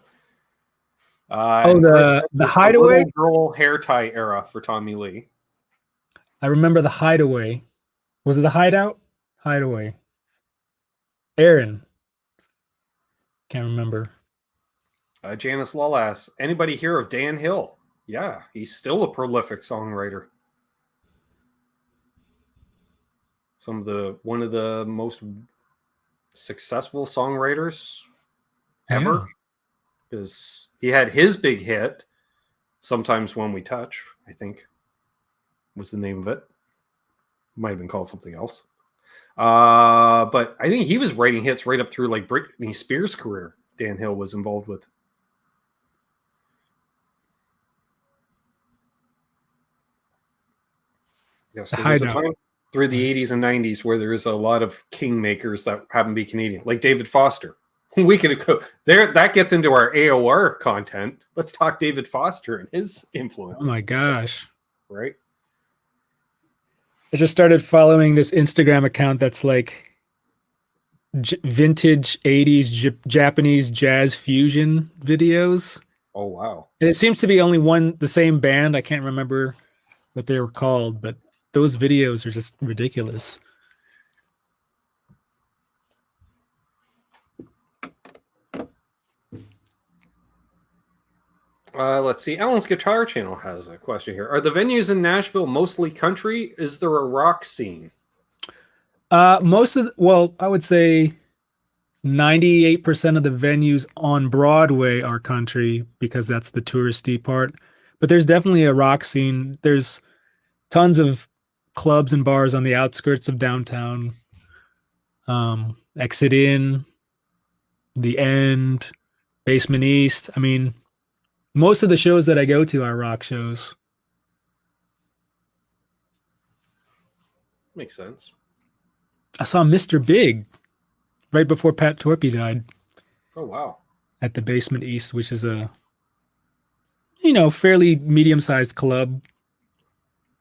The Hideaway? The girl hair tie era for Tommy Lee. I remember the Hideaway. Was it the Hideout? Hideaway. Aaron. Can't remember. Janice Lull asks, anybody hear of Dan Hill? Yeah, he's still a prolific songwriter. One of the most successful songwriters ever. Because he had his big hit, Sometimes When We Touch, I think was the name of it. Might have been called something else. But I think he was writing hits right up through like Britney Spears' career. Dan Hill was involved with. Yes, there was a time through the 80s and 90s where there was a lot of kingmakers that happen to be Canadian, like David Foster. We could go there. That gets into our AOR content. Let's talk David Foster and his influence. Oh my gosh. Right. I just started following this Instagram account that's like vintage 80s Japanese jazz fusion videos. Oh, wow. And it seems to be only the same band. I can't remember what they were called, but those videos are just ridiculous. Let's see. Alan's Guitar Channel has a question here. Are the venues in Nashville mostly country? Is there a rock scene? I would say 98% of the venues on Broadway are country because that's the touristy part. But there's definitely a rock scene. There's tons of clubs and bars on the outskirts of downtown. Exit In, The End, Basement East. I mean, most of the shows that I go to are rock shows. Makes sense. I saw Mr. Big right before Pat Torpey died. Oh, wow. At the Basement East, which is a, fairly medium-sized club.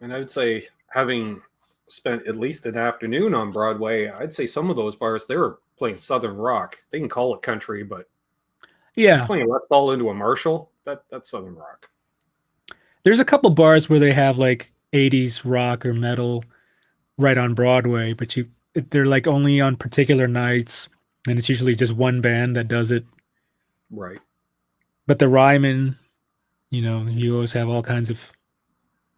And I would say, having spent at least an afternoon on Broadway, I'd say some of those bars, they were playing Southern rock. They can call it country, but yeah, playing a Les Paul into a Marshall, that's Southern rock. There's a couple bars where they have like 80s rock or metal right on Broadway, but they're like only on particular nights, and it's usually just one band that does it. Right. But the Ryman, you always have all kinds of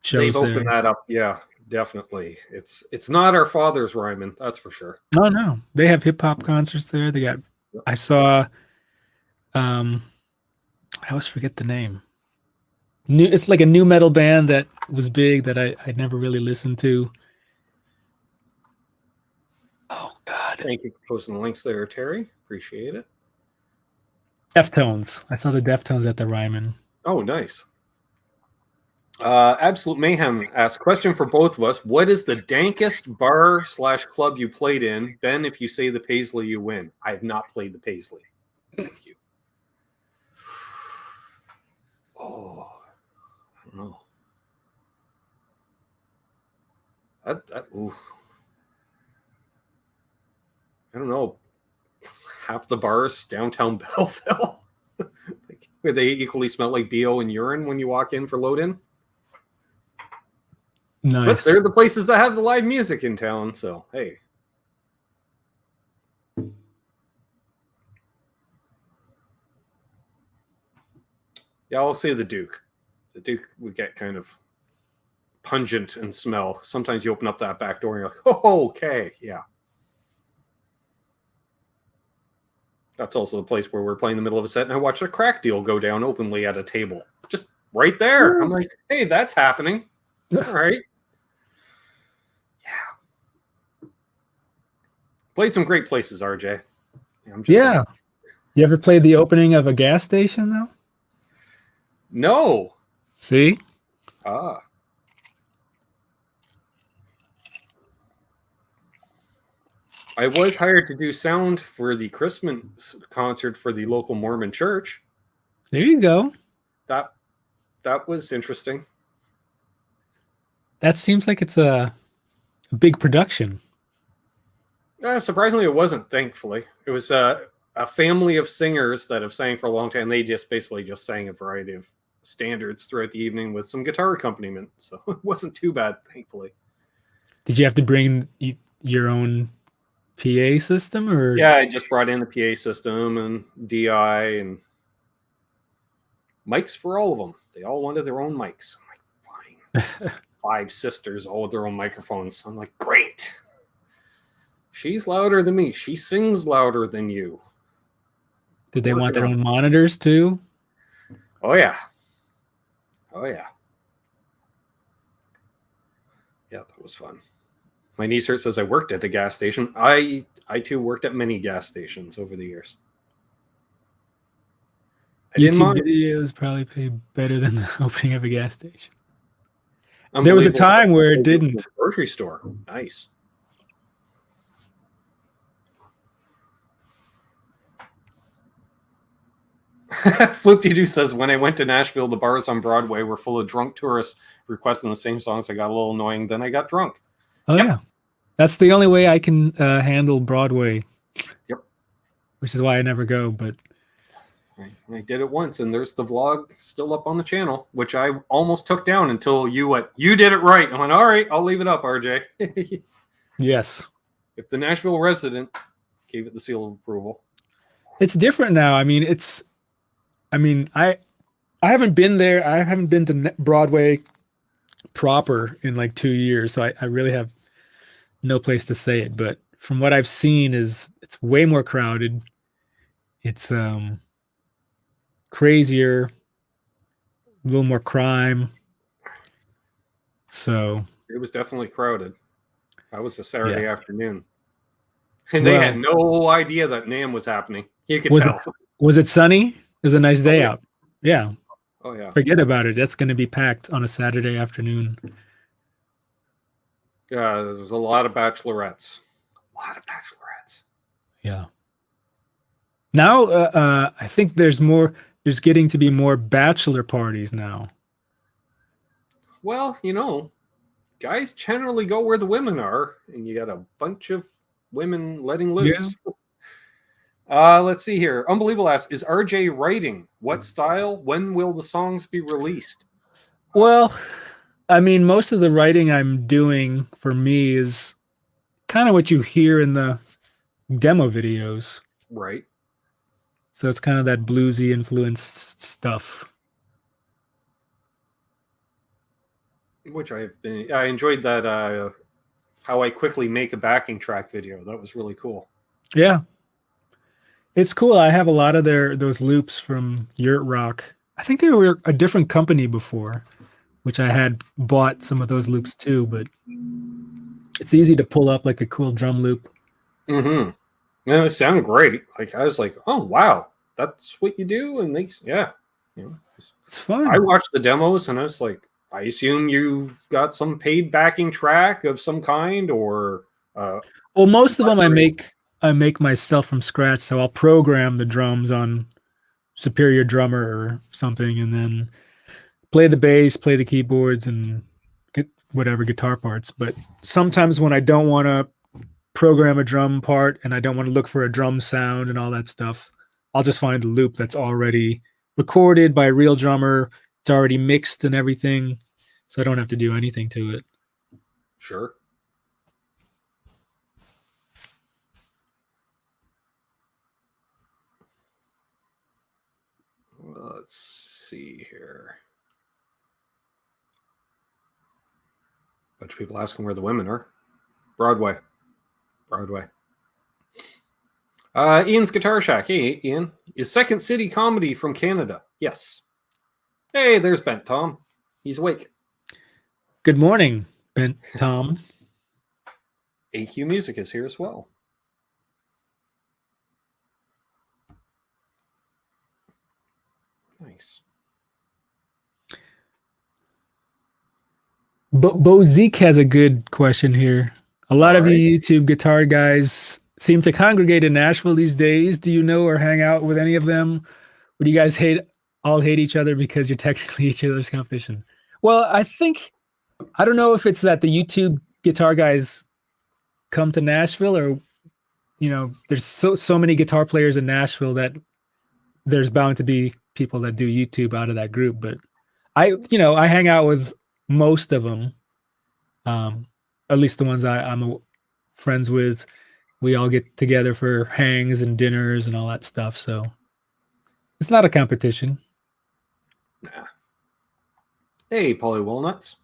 shows. They've opened that up, yeah, definitely. It's not our father's Ryman, that's for sure. Oh no, they have hip hop concerts there. They got. Yep. I saw. I always forget the name. It's like a new metal band that was big that I never really listened to. Oh God! Thank you for posting the links there, Terry. Appreciate it. Deftones. I saw the Deftones at the Ryman. Oh, nice. Absolute Mayhem asks, question for both of us. What is the dankest bar/club you played in? Ben, if you say the Paisley, you win. I have not played the Paisley. Thank you. Oh, I don't know. Ooh. I don't know. Half the bars downtown Belleville, where they equally smell like BO and urine when you walk in for load-in. Nice. But they're the places that have the live music in town, so hey. Yeah, I'll say the Duke. The Duke would get kind of pungent and smell. Sometimes you open up that back door and you're like, oh, okay, yeah. That's also the place where we're playing in the middle of a set, and I watched a crack deal go down openly at a table. Just right there. Ooh. I'm like, hey, that's happening. All right. Yeah. Played some great places, RJ. Yeah. You ever played the opening of a gas station, though? No. See? Ah. I was hired to do sound for the Christmas concert for the local Mormon church. There you go. That was interesting. That seems like it's a big production. Surprisingly, it wasn't, thankfully. It was a family of singers that have sang for a long time. They just basically sang a variety of standards throughout the evening with some guitar accompaniment. So it wasn't too bad, thankfully. Did you have to bring your own PA system, or? Yeah, I just brought in the PA system and DI and mics for all of them. They all wanted their own mics. I'm like, fine. 5 sisters, all with their own microphones. I'm like, great. She's louder than me. She sings louder than you. Did they want their own monitors too? Oh yeah. Oh yeah. Yeah, that was fun. My knee hurts says I worked at a gas station. I too worked at many gas stations over the years. YouTube videos probably pay better than the opening of a gas station. There was a time where it didn't. Grocery store. Nice. Floopty-doo says, when I went to Nashville, the bars on Broadway were full of drunk tourists requesting the same songs. I got a little annoying. Then I got drunk. Oh, yep. Yeah. That's the only way I can handle Broadway. Yep. Which is why I never go. But I did it once, and there's the vlog still up on the channel, which I almost took down until you went, you did it right. I went, all right, I'll leave it up, RJ. Yes. If the Nashville resident gave it the seal of approval. It's different now. I haven't been there. I haven't been to Broadway proper in like 2 years, so I really have no place to say it. But from what I've seen, is it's way more crowded. It's crazier, a little more crime. So it was definitely crowded. That was a Saturday afternoon, and they had no idea that NAMM was happening. You could tell. Was it sunny? It was a nice day out. Yeah. Oh yeah. Forget about it. That's going to be packed on a Saturday afternoon. Yeah, there's a lot of bachelorettes. Yeah. Now, I think there's getting to be more bachelor parties now. Well, guys generally go where the women are, and you got a bunch of women letting loose. Yeah. Let's see here. Unbelievable asks, is RJ writing? What style? When will the songs be released? Well, I mean, most of the writing I'm doing for me is kind of what you hear in the demo videos. Right. So it's kind of that bluesy influenced stuff. Which I enjoyed that how I quickly make a backing track video. That was really cool. Yeah. It's cool. I have a lot of those loops from Yurt Rock. I think they were a different company before, which I had bought some of those loops too, but it's easy to pull up like a cool drum loop. Mm-hmm. Yeah, it sounded great. Like I was like, oh wow, that's what you do, and it's fun. I watched the demos and I was like, I assume you've got some paid backing track of some kind, or well, most of them I make myself from scratch. So I'll program the drums on Superior Drummer or something, and then play the bass, play the keyboards, and get whatever guitar parts. But sometimes when I don't want to program a drum part and I don't want to look for a drum sound and all that stuff, I'll just find a loop that's already recorded by a real drummer. It's already mixed and everything, so I don't have to do anything to it. Sure. Let's see here. Bunch of people asking where the women are. Broadway. Ian's Guitar Shack. Hey, Ian. Is Second City Comedy from Canada? Yes. Hey, there's Bent Tom. He's awake. Good morning, Bent Tom. AQ Music is here as well. Nice. Bo Zeke has a good question here. A lot of you YouTube guitar guys seem to congregate in Nashville these days. Do you know or hang out with any of them? Or do you guys all hate each other because you're technically each other's competition? Well, I don't know if it's that the YouTube guitar guys come to Nashville, or there's so many guitar players in Nashville that there's bound to be people that do YouTube out of that group. But I hang out with most of them, at least the ones I'm friends with. We all get together for hangs and dinners and all that stuff. So it's not a competition. Nah. Hey, Polly Walnuts.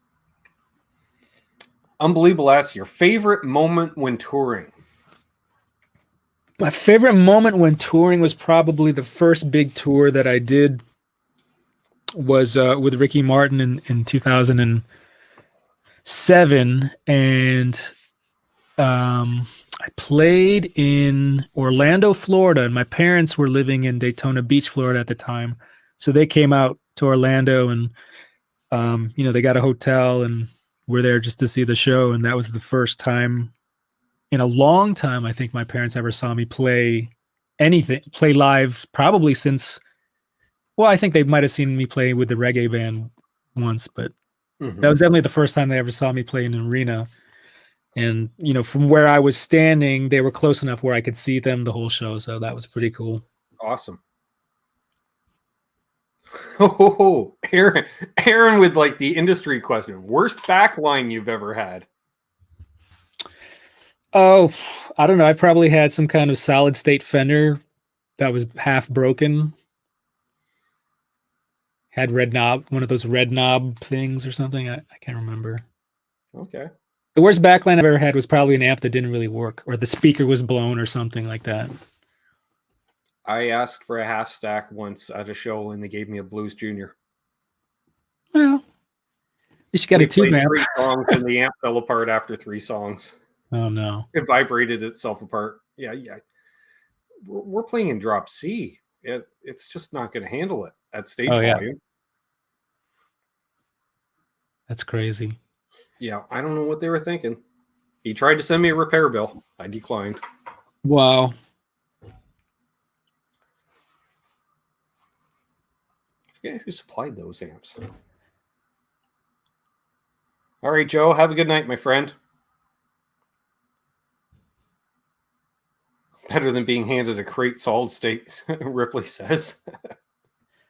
Unbelievable asks, your favorite moment when touring? My favorite moment when touring was probably the first big tour that I did was with Ricky Martin in 2007. And I played in Orlando, Florida, and my parents were living in Daytona Beach, Florida at the time. So they came out to Orlando and, they got a hotel and were there just to see the show. And that was the first time in a long time I think my parents ever saw me play live, probably since, well, I think they might have seen me play with the reggae band once, but that was definitely the first time they ever saw me play in an arena. And, from where I was standing, they were close enough where I could see them the whole show. So that was pretty cool. Awesome. Oh, Aaron with like the industry question. Worst backline you've ever had? Oh, I don't know. I probably had some kind of solid state Fender that was half broken. Had red knob, one of those red knob things or something. I can't remember. Okay. The worst backline I've ever had was probably an amp that didn't really work, or the speaker was blown or something like that. I asked for a half stack once at a show and they gave me a Blues Junior. Well, you should get a tube amp. 3 songs and the amp fell apart after 3 songs. Oh no. It vibrated itself apart. Yeah. We're playing in drop C. It's just not going to handle it at stage volume. That's crazy. Yeah, I don't know what they were thinking. He tried to send me a repair bill. I declined. Wow. I forget who supplied those amps. All right, Joe, have a good night, my friend. Better than being handed a crate solid state, Ripley says.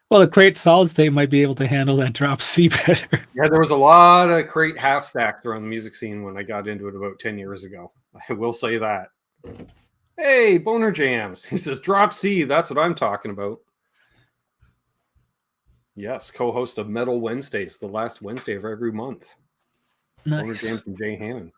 Well, the crate solid state might be able to handle that drop C better. Yeah, there was a lot of crate half stacks around the music scene when I got into it about 10 years ago. I will say that. Hey, Boner Jams. He says, drop C. That's what I'm talking about. Yes, co-host of Metal Wednesdays, the last Wednesday of every month. Nice. Boner Jams and Jay Hannon.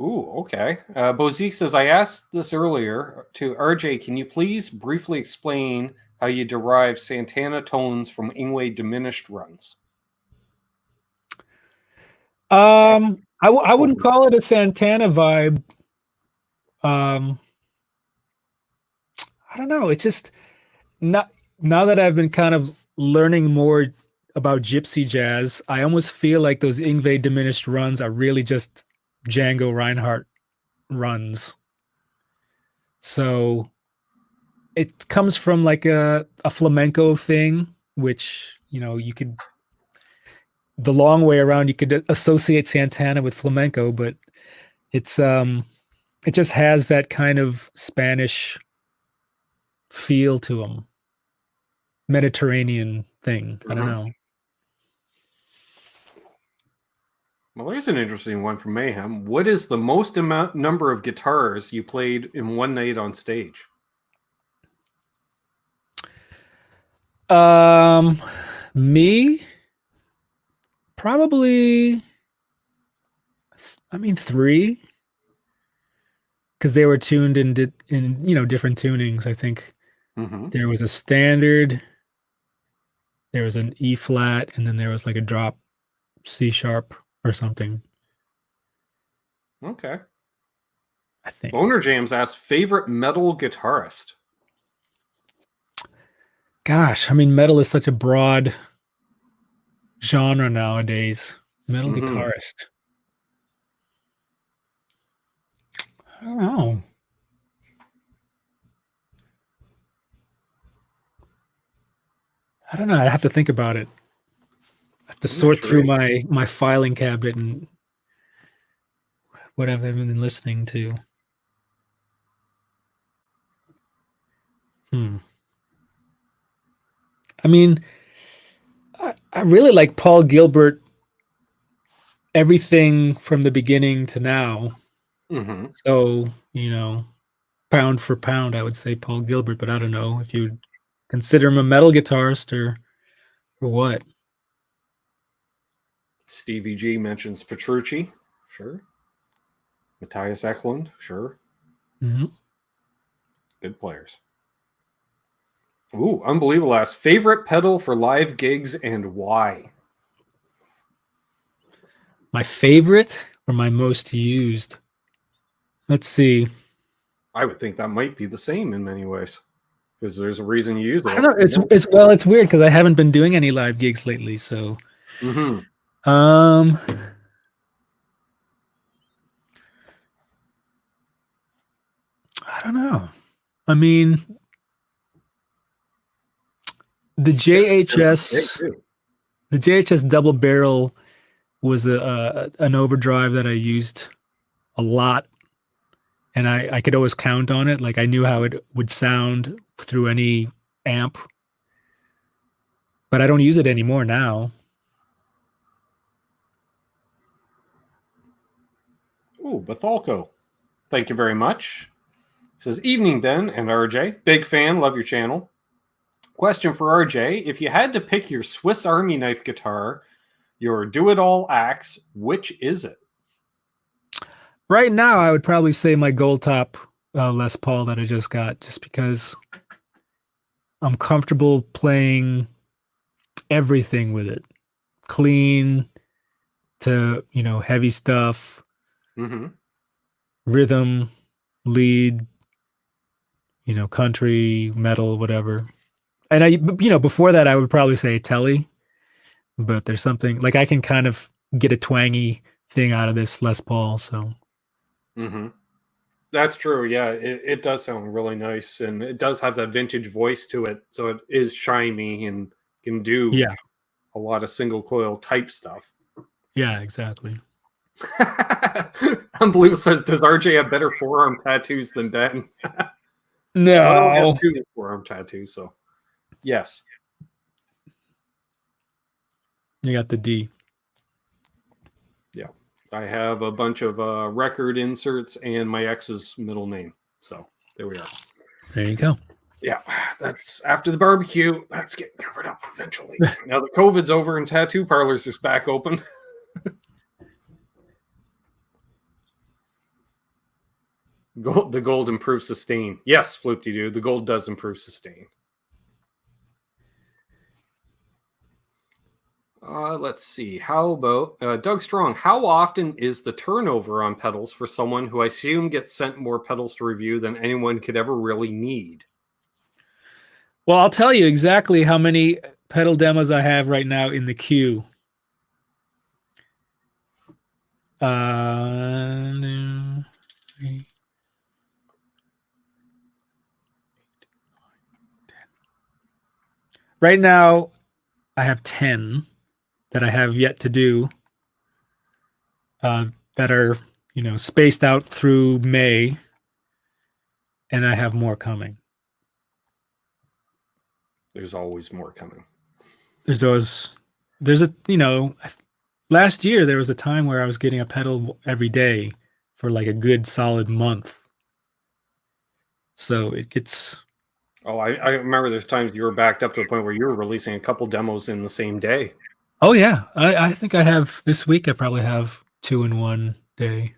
Ooh, okay. Bozique says, I asked this earlier to RJ, can you please briefly explain how you derive Santana tones from Ingwe diminished runs? I wouldn't call it a Santana vibe. I don't know. It's just not, now that I've been kind of learning more about gypsy jazz, I almost feel like those Ingve diminished runs are really just Django Reinhardt runs. So it comes from like a flamenco thing, which, you know, you could, the long way around, you could associate Santana with flamenco, but it's it just has that kind of Spanish feel to them, Mediterranean thing. I don't know. Well, there's an interesting one from Mayhem. What is the most number of guitars you played in one night on stage? Me, probably, I mean, 3, because they were tuned in different tunings. I think there was a standard, there was an E flat, and then there was like a drop C sharp or something. Okay. I think. Boner Jams asks, favorite metal guitarist? Gosh, I mean, metal is such a broad genre nowadays. Metal guitarist. I don't know. I'd have to think about it. I have to sort through my filing cabinet and what I've been listening to. I mean, I really like Paul Gilbert, everything from the beginning to now. So, you know, pound for pound, I would say Paul Gilbert, but I don't know if you consider him a metal guitarist or what. Stevie G mentions Petrucci. Sure. Matthias Eklund. Sure. Good players. Ooh, unbelievable ass. Favorite pedal for live gigs and why? My favorite or my most used? Let's see. I would think that might be the same in many ways because there's a reason you use it. I don't know. It's weird because I haven't been doing any live gigs lately. So, I don't know. I mean, the JHS double barrel was an overdrive that I used a lot, and I could always count on it. Like I knew how it would sound through any amp, but I don't use it anymore now. Ooh, Bethalco. Thank you very much. It says, evening, Ben and RJ. Big fan, love your channel. Question for RJ. If you had to pick your Swiss Army knife guitar, your do-it-all axe, which is it? Right now, I would probably say my Gold Top Les Paul that I just got, just because I'm comfortable playing everything with it. Clean to, heavy stuff, rhythm, lead, country, metal, whatever. And before that, I would probably say Telly, but there's something like I can kind of get a twangy thing out of this Les Paul. So, that's true. Yeah, it does sound really nice, and it does have that vintage voice to it. So it is chimey and can do a lot of single coil type stuff. Yeah, exactly. Unbelievable says, does RJ have better forearm tattoos than Ben? No, I don't have too many forearm tattoos, so yes. You got the D. Yeah. I have a bunch of record inserts and my ex's middle name. So there we are. There you go. Yeah, that's after the barbecue. That's getting covered up eventually. Now that COVID's over and tattoo parlors is back open. The gold improves sustain. Yes, Floopty-doo. The gold does improve sustain. Let's see. How about Doug Strong? How often is the turnover on pedals for someone who I assume gets sent more pedals to review than anyone could ever really need? Well, I'll tell you exactly how many pedal demos I have right now in the queue. Right now, I have 10 that I have yet to do that are, spaced out through May, and I have more coming. There's always more coming. Last year there was a time where I was getting a pedal every day for like a good solid month. So it gets... Oh, I remember there's times you were backed up to the point where you were releasing a couple demos in the same day. Oh, yeah. I think I have this week. I probably have 2 in one day.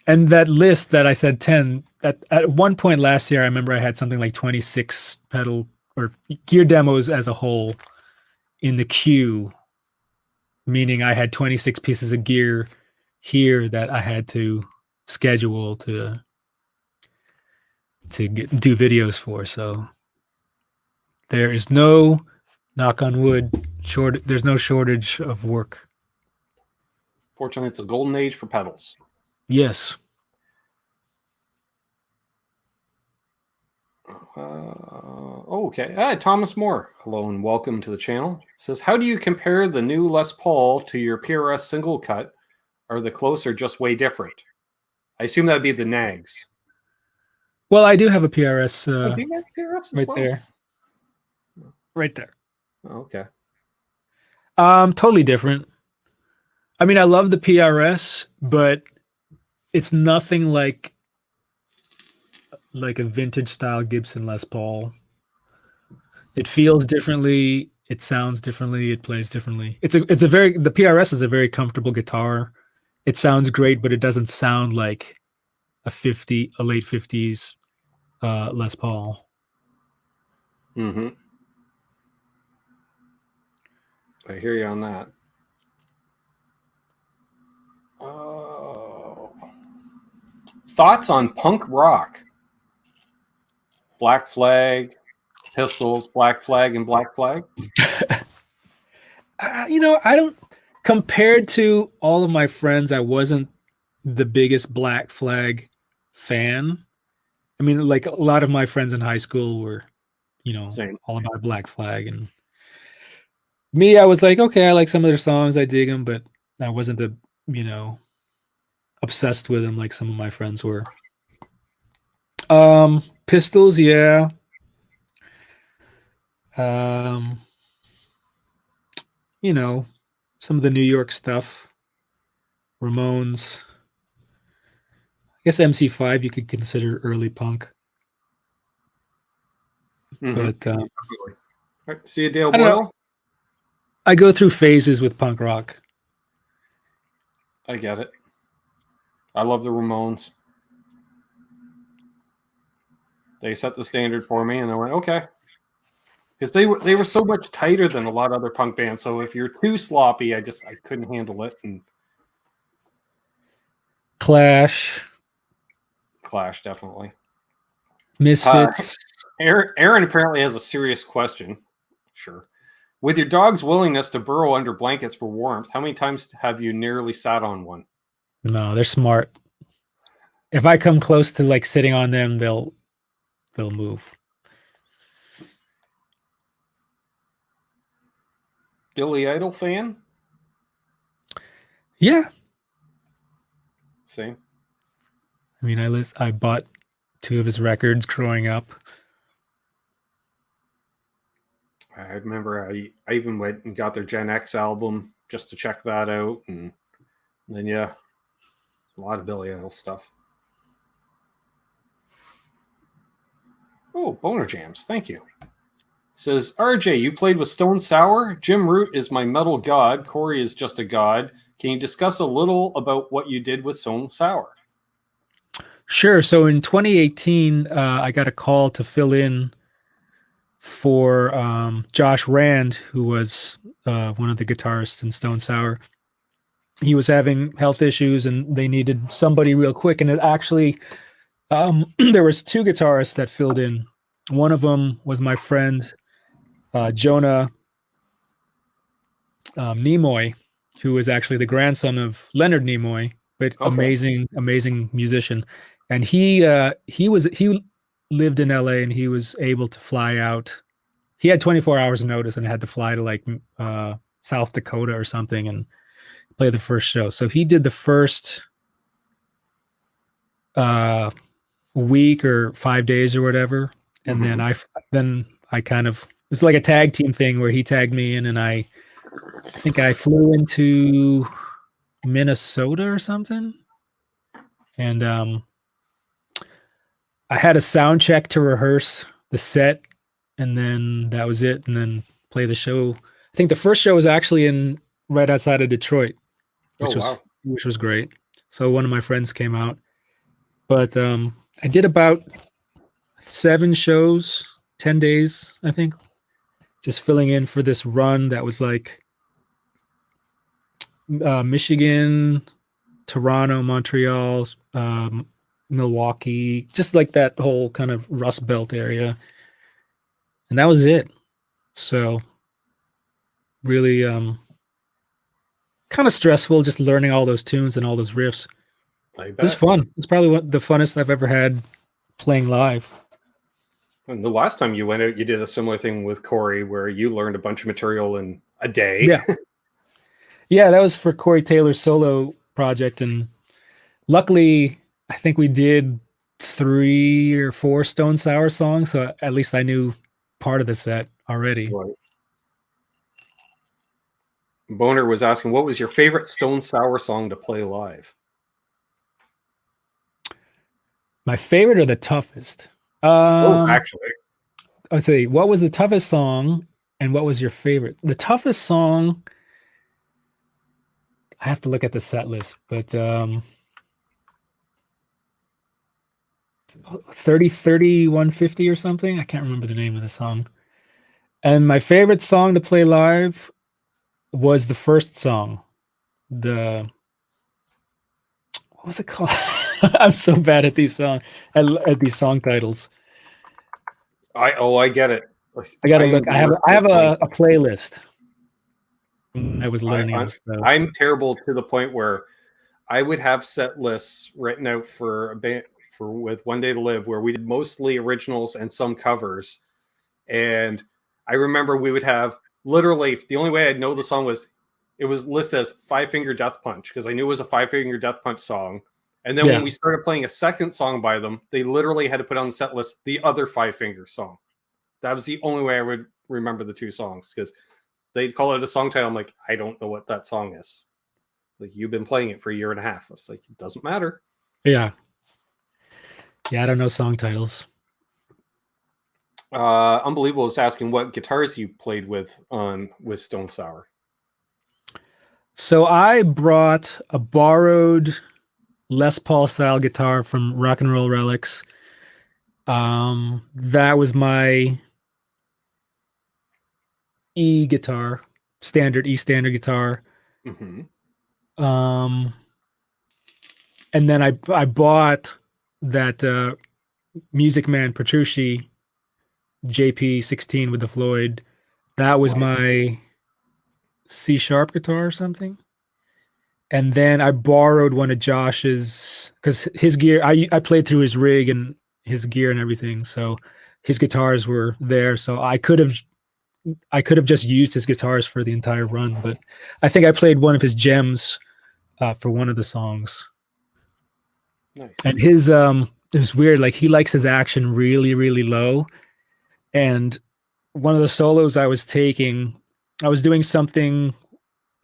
And that list that I said 10, at one point last year, I remember I had something like 26 pedal or gear demos as a whole in the queue, meaning I had 26 pieces of gear here that I had to schedule to do videos for. So there is no, knock on wood, there's no shortage of work. Fortunately, it's a golden age for pedals. Yes. Okay. Thomas Moore, hello and welcome to the channel. Says, how do you compare the new Les Paul to your PRS single cut? Are the close or just way different? I assume that'd be the Nags. Well, I do have a PRS, do you have PRS right there. Right there. Okay. Totally different. I mean, I love the PRS, but it's nothing like a vintage style Gibson Les Paul. It feels differently. It sounds differently. It plays differently. The PRS is a very comfortable guitar. It sounds great, but it doesn't sound like a late 50s Les Paul. Mm-hmm. I hear you on that. Thoughts on punk rock? Black Flag, Pistols, Black Flag, and Black Flag? I don't... Compared to all of my friends, I wasn't the biggest Black Flag fan. I mean, like a lot of my friends in high school were, Same. all about Black Flag. And Me, I was like, okay, I like some of their songs, I dig them, but I wasn't obsessed with them like some of my friends were. Pistols, yeah. Um, some of the New York stuff. Ramones. I guess MC5 you could consider early punk. But See you, Dale I don't know. Boyle. I go through phases with punk rock. I get it. I love the Ramones. They set the standard for me, and I went, okay. Because they were so much tighter than a lot of other punk bands. So if you're too sloppy, I couldn't handle it. And Clash, definitely. Misfits. Aaron apparently has a serious question. Sure. With your dog's willingness to burrow under blankets for warmth, how many times have you nearly sat on one? No, they're smart. If I come close to like sitting on them, they'll move. Billy Idol fan? Yeah. Same. I mean, I bought 2 of his records growing up. I remember I even went and got their Gen X album just to check that out. And then, yeah, a lot of Billy Idol stuff. Oh, Boner Jams. Thank you. Says, RJ, you played with Stone Sour? Jim Root is my metal god. Corey is just a god. Can you discuss a little about what you did with Stone Sour? Sure. So in 2018, I got a call to fill in for Josh Rand, who was one of the guitarists in Stone Sour. He was having health issues, and they needed somebody real quick. And it actually, there was 2 guitarists that filled in. One of them was my friend Jonah Nimoy, who was actually the grandson of Leonard Nimoy, but amazing musician. And he lived in LA, and he was able to fly out. He had 24 hours notice and had to fly to like South Dakota or something and play the first show. So he did the first week or 5 days or whatever, and then I kind of, it's like a tag team thing where he tagged me in, and I think I flew into Minnesota or something, and I had a sound check to rehearse the set, and then that was it, and then play the show. I think the first show was actually right outside of Detroit, which was great. So one of my friends came out, but I did about 7 shows, 10 days, I think, just filling in for this run that was like Michigan, Toronto, Montreal, Milwaukee, just like that whole kind of Rust Belt area. And that was it. So really kind of stressful just learning all those tunes and all those riffs. It was fun. It's probably the funnest I've ever had playing live. And the last time you went out, you did a similar thing with Corey where you learned a bunch of material in a day. Yeah. Yeah, that was for Corey Taylor's solo project. And luckily, I think we did 3 or 4 Stone Sour songs. So at least I knew part of the set already. Right. Boner was asking, what was your favorite Stone Sour song to play live? My favorite or the toughest? Actually. I'd say, what was the toughest song and what was your favorite? The toughest song, I have to look at the set list, but 30 150 or something. I can't remember the name of the song. And my favorite song to play live was the first song. What was it called? I'm so bad at these song titles. I get it. I gotta look. I have a playlist. I was learning. I'm terrible to the point where I would have set lists written out for a band with One Day to Live, where we did mostly originals and some covers. And I remember we would have literally the only way I'd know the song was it was listed as Five Finger Death Punch because I knew it was a Five Finger Death Punch song. And then when we started playing a second song by them, they literally had to put on the set list the other Five Finger song. That was the only way I would remember the two songs because they'd call it a song title. I'm like, I don't know what that song is. Like, you've been playing it for a year and a half. It's like, it doesn't matter. Yeah. Yeah, I don't know song titles. Unbelievable is asking what guitars you played with Stone Sour. So I brought a borrowed Les Paul style guitar from Rock and Roll Relics. That was my E guitar, E standard guitar. Mm-hmm. And then I bought that Music Man Petrucci JP16 with the Floyd. That was my C sharp guitar or something. And then I borrowed one of Josh's because his gear, I played through his rig and his gear and everything. So his guitars were there. So I could have just used his guitars for the entire run, but I think I played one of his gems for one of the songs. Nice. And his it was weird, like he likes his action really, really low. And one of the solos I was taking, I was doing something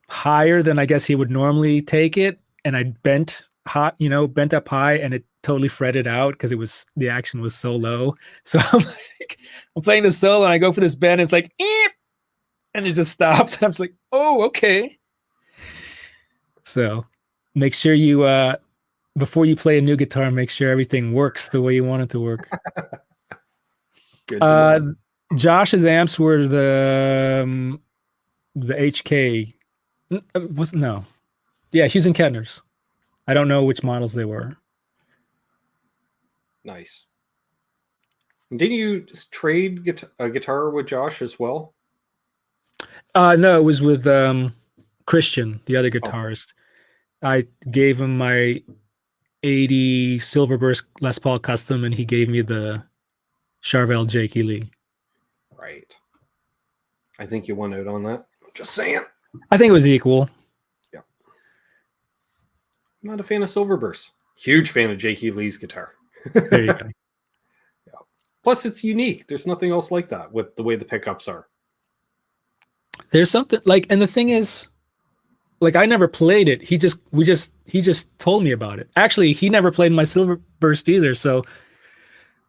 higher than I guess he would normally take it, and I bent up high, and it totally fretted out because the action was so low. So I'm playing this solo, and I go for this bend, and it's like, eep, and it just stops. And I'm just like, oh, okay. So make sure you before you play a new guitar, make sure everything works the way you want it to work. Josh's amps were the HK. Hughes and Kettners. I don't know which models they were. Nice. Didn't you just trade a guitar with Josh as well? No, it was with Christian, the other guitarist. I gave him my 80 Silverburst Les Paul Custom, and he gave me the Charvel Jakey Lee. Right. I think you won out on that. Just saying. I think it was equal. Yeah. I'm not a fan of Silverburst. Huge fan of Jakey Lee's guitar. There you go. Yeah. Plus, it's unique. There's nothing else like that with the way the pickups are. There's something like, and the thing is, like, I never played it. He just told me about it. Actually, he never played my Silverburst either. So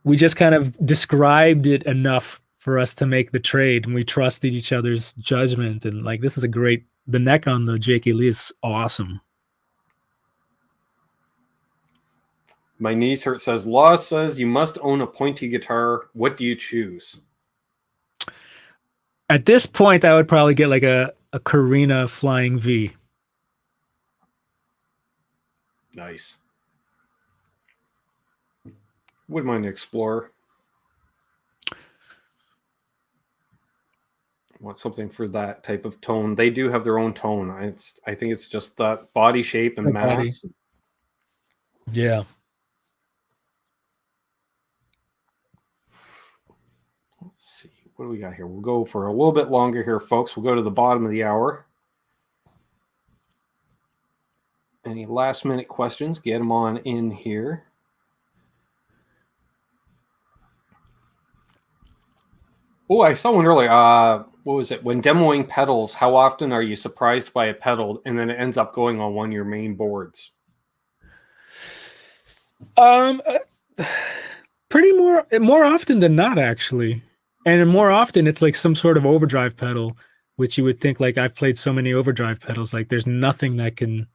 we just kind of described it enough for us to make the trade, and we trusted each other's judgment. And like, this is the neck on the Jakey Lee is awesome. My knees hurt says, Law says you must own a pointy guitar. What do you choose? At this point, I would probably get like a Carina Flying V. Nice. Wouldn't mind an Explorer. Want something for that type of tone. They do have their own tone. I think it's just that body shape and mass. Body. Yeah. Let's see. What do we got here? We'll go for a little bit longer here, folks. We'll go to the bottom of the hour. Any last minute questions? Get them on in here. Oh, I saw one earlier. What was it? When demoing pedals, how often are you surprised by a pedal and then it ends up going on one of your main boards? Pretty more often than not, actually. And more often it's like some sort of overdrive pedal, which you would think, like, I've played so many overdrive pedals, like there's nothing that can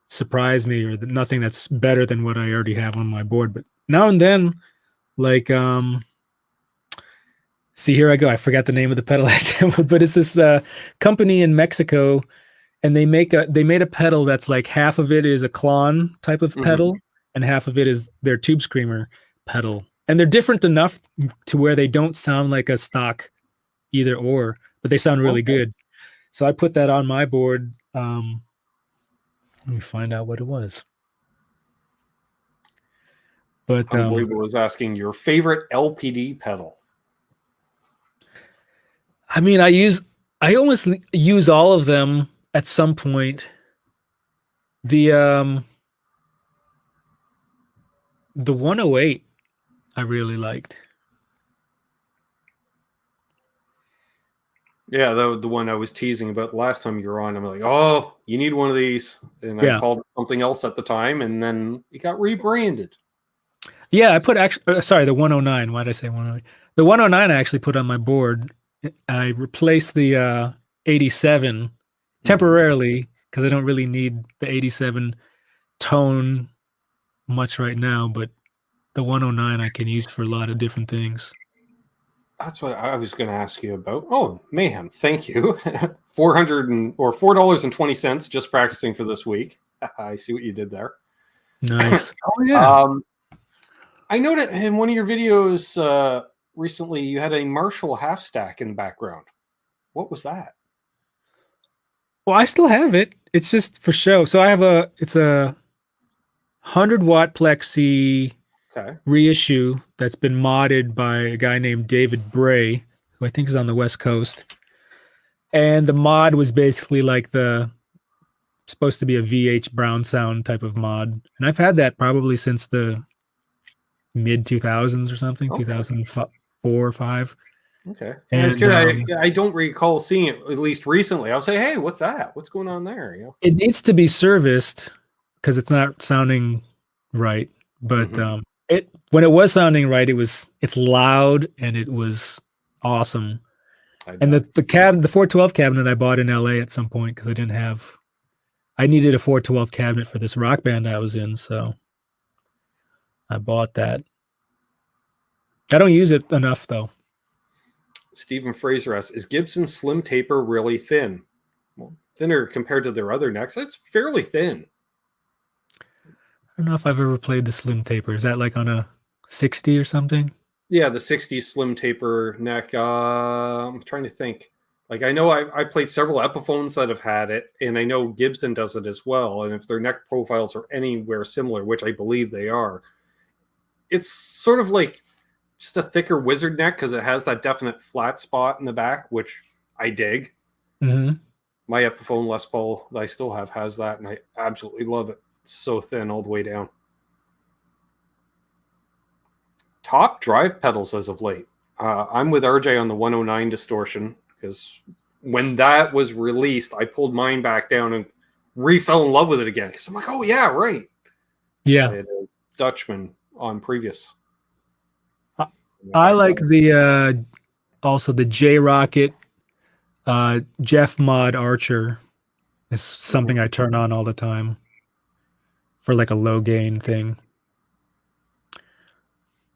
surprise me, or nothing that's better than what I already have on my board. But now and then, like, see, here I go. I forgot the name of the pedal, but it's this company in Mexico, and they made a pedal that's like half of it is a Klon type of pedal, and half of it is their Tube Screamer pedal. And they're different enough to where they don't sound like a stock either or, but they sound really good. So I put that on my board. Let me find out what it was. But Unbelievable was asking your favorite LPD pedal. I mean, I use I almost use all of them at some point. The 108 I really liked. Yeah, the one I was teasing about the last time you were on. I'm like, oh, you need one of these. And I called it something else at the time, and then it got rebranded. Yeah, I put actually, sorry, the 109. Why did I say 109? The 109 I actually put on my board. I replaced the 87 temporarily because I don't really need the 87 tone much right now, but the 109 I can use for a lot of different things. That's what I was going to ask you about. Oh, mayhem! Thank you. $4.20 just practicing for this week. I see what you did there. Nice. Oh yeah. I noted in one of your videos recently you had a Marshall half stack in the background. What was that? Well, I still have it. It's just for show. So I have it's a 100-watt plexi reissue that's been modded by a guy named David Bray, who I think is on the West Coast. And the mod was basically like supposed to be a VH Brown sound type of mod. And I've had that probably since the mid 2000s or something, 2004 or 5. Okay. And I don't recall seeing it, at least recently. I'll say, hey, what's that? What's going on there? You know? It needs to be serviced because it's not sounding right. But when it was sounding right, it's loud and it was awesome. And the 412 cabinet I bought in LA at some point because I needed a 412 cabinet for this rock band I was in, so I bought that. I don't use it enough though. Stephen Fraser asks, is Gibson's slim taper really thin? Well, thinner compared to their other necks. It's fairly thin. I don't know if I've ever played the slim taper. Is that like on a 60 or something? Yeah, the 60 slim taper neck. I'm trying to think. Like, I know I played several Epiphones that have had it, and I know Gibson does it as well. And if their neck profiles are anywhere similar, which I believe they are, it's sort of like just a thicker wizard neck because it has that definite flat spot in the back, which I dig. Mm-hmm. My Epiphone Les Paul that I still have has that, and I absolutely love it. It's so thin all the way down. Top drive pedals as of late. I'm with RJ on the 109 distortion because when that was released, I pulled mine back down and fell in love with it again because I'm like, oh yeah, right. Yeah. I had a Dutchman on previous. I like also the J Rocket Jeff Mod Archer is something I turn on all the time for like a low gain thing.